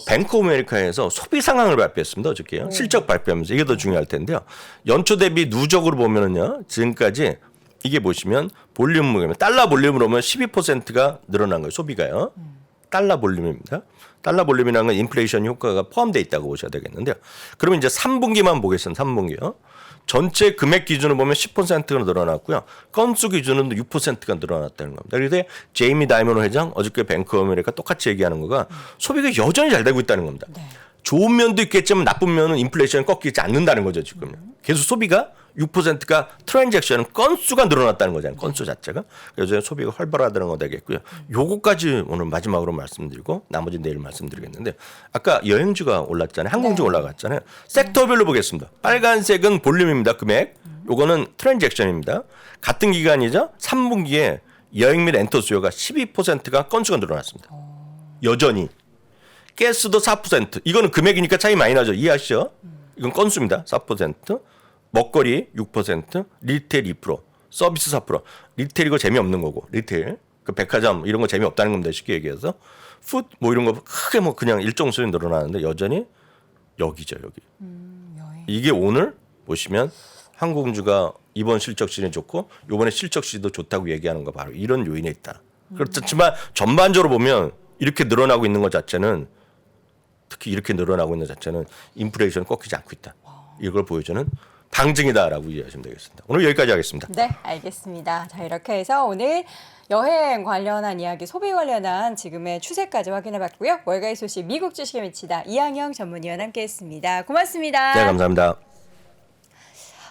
뱅크 오브 아메리카에서 소비 상황을 발표했습니다. 어저께요. 실적 발표하면서 이게 더 중요할 텐데요. 연초 대비 누적으로 보면은요. 지금까지 이게 보시면 볼륨 달러 볼륨으로 보면 12%가 늘어난 거예요. 소비가요. 달러 볼륨입니다. 달러 볼륨이라는 건 인플레이션 효과가 포함되어 있다고 보셔야 되겠는데요. 그러면 이제 3분기만 보겠습니다. 3분기요. 전체 금액 기준으로 보면 10%가 늘어났고요. 건수 기준으로 6%가 늘어났다는 겁니다. 그래서 제이미 다이먼 회장 어저께 뱅크 오브 아메리카 똑같이 얘기하는 거가 소비가 여전히 잘 되고 있다는 겁니다. 좋은 면도 있겠지만 나쁜 면은 인플레이션이 꺾이지 않는다는 거죠. 지금 계속 소비가 6%가 트랜잭션 건수가 늘어났다는 거잖아요. 건수 자체가. 그래서 소비가 활발하다는 거 되겠고요. 요거까지 오늘 마지막으로 말씀드리고 나머지 내일 말씀드리겠는데 아까 여행주가 올랐잖아요. 항공주 올라갔잖아요. 섹터별로 보겠습니다. 빨간색은 볼륨입니다. 금액. 요거는 트랜잭션입니다. 같은 기간이죠. 3분기에 여행 및 엔터 수요가 12%가 건수가 늘어났습니다. 여전히. 가스도 4%. 이거는 금액이니까 차이 많이 나죠. 이해하시죠? 이건 건수입니다. 4%. 먹거리 6%, 리테일 2%, 서비스 4%. 리테일 이거 재미없는 거고. 리테일. 그 백화점 이런 거 재미없다는 겁니다. 쉽게 얘기해서. 푸드 뭐 이런 거 크게 뭐 그냥 일정 수준 늘어나는데 여전히 여기죠. 여기. 이게 오늘 보시면 항공주가 이번 실적 시즌이 좋고 이번에 실적 시즌도 좋다고 얘기하는 거 바로 이런 요인에 있다. 그렇지만 전반적으로 보면 이렇게 늘어나고 있는 것 자체는 특히 이렇게 늘어나고 있는 자체는 인플레이션을 꺾이지 않고 있다. 이걸 보여주는 방증이다라고 이해하시면 되겠습니다. 오늘 여기까지 하겠습니다. 네, 알겠습니다. 자, 이렇게 해서 오늘 여행 관련한 이야기, 소비 관련한 지금의 추세까지 확인해봤고요. 월가의 소식, 미국 주식에 미치다 이항영 전문위원 함께했습니다. 고맙습니다. 네, 감사합니다.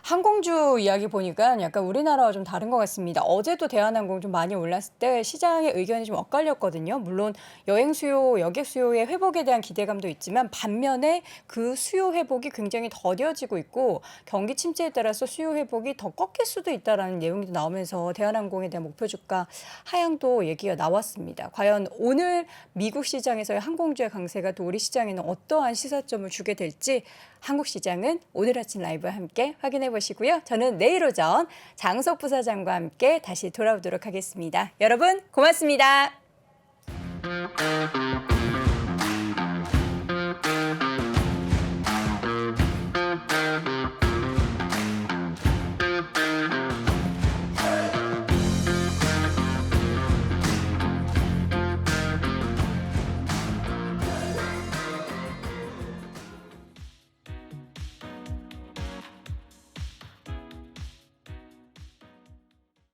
항공주 이야기 보니까 약간 우리나라와 좀 다른 것 같습니다. 어제도 대한항공 좀 많이 올랐을 때 시장의 의견이 좀 엇갈렸거든요. 물론 여행 수요, 여객 수요의 회복에 대한 기대감도 있지만 반면에 그 수요 회복이 굉장히 더뎌지고 있고 경기 침체에 따라서 수요 회복이 더 꺾일 수도 있다라는 내용도 나오면서 대한항공에 대한 목표 주가 하향도 얘기가 나왔습니다. 과연 오늘 미국 시장에서의 항공주의 강세가 또 우리 시장에는 어떠한 시사점을 주게 될지 한국 시장은 오늘 아침 라이브와 함께 확인해 보시고요. 저는 내일 오전 장석 부사장과 함께 다시 돌아오도록 하겠습니다. 여러분 고맙습니다.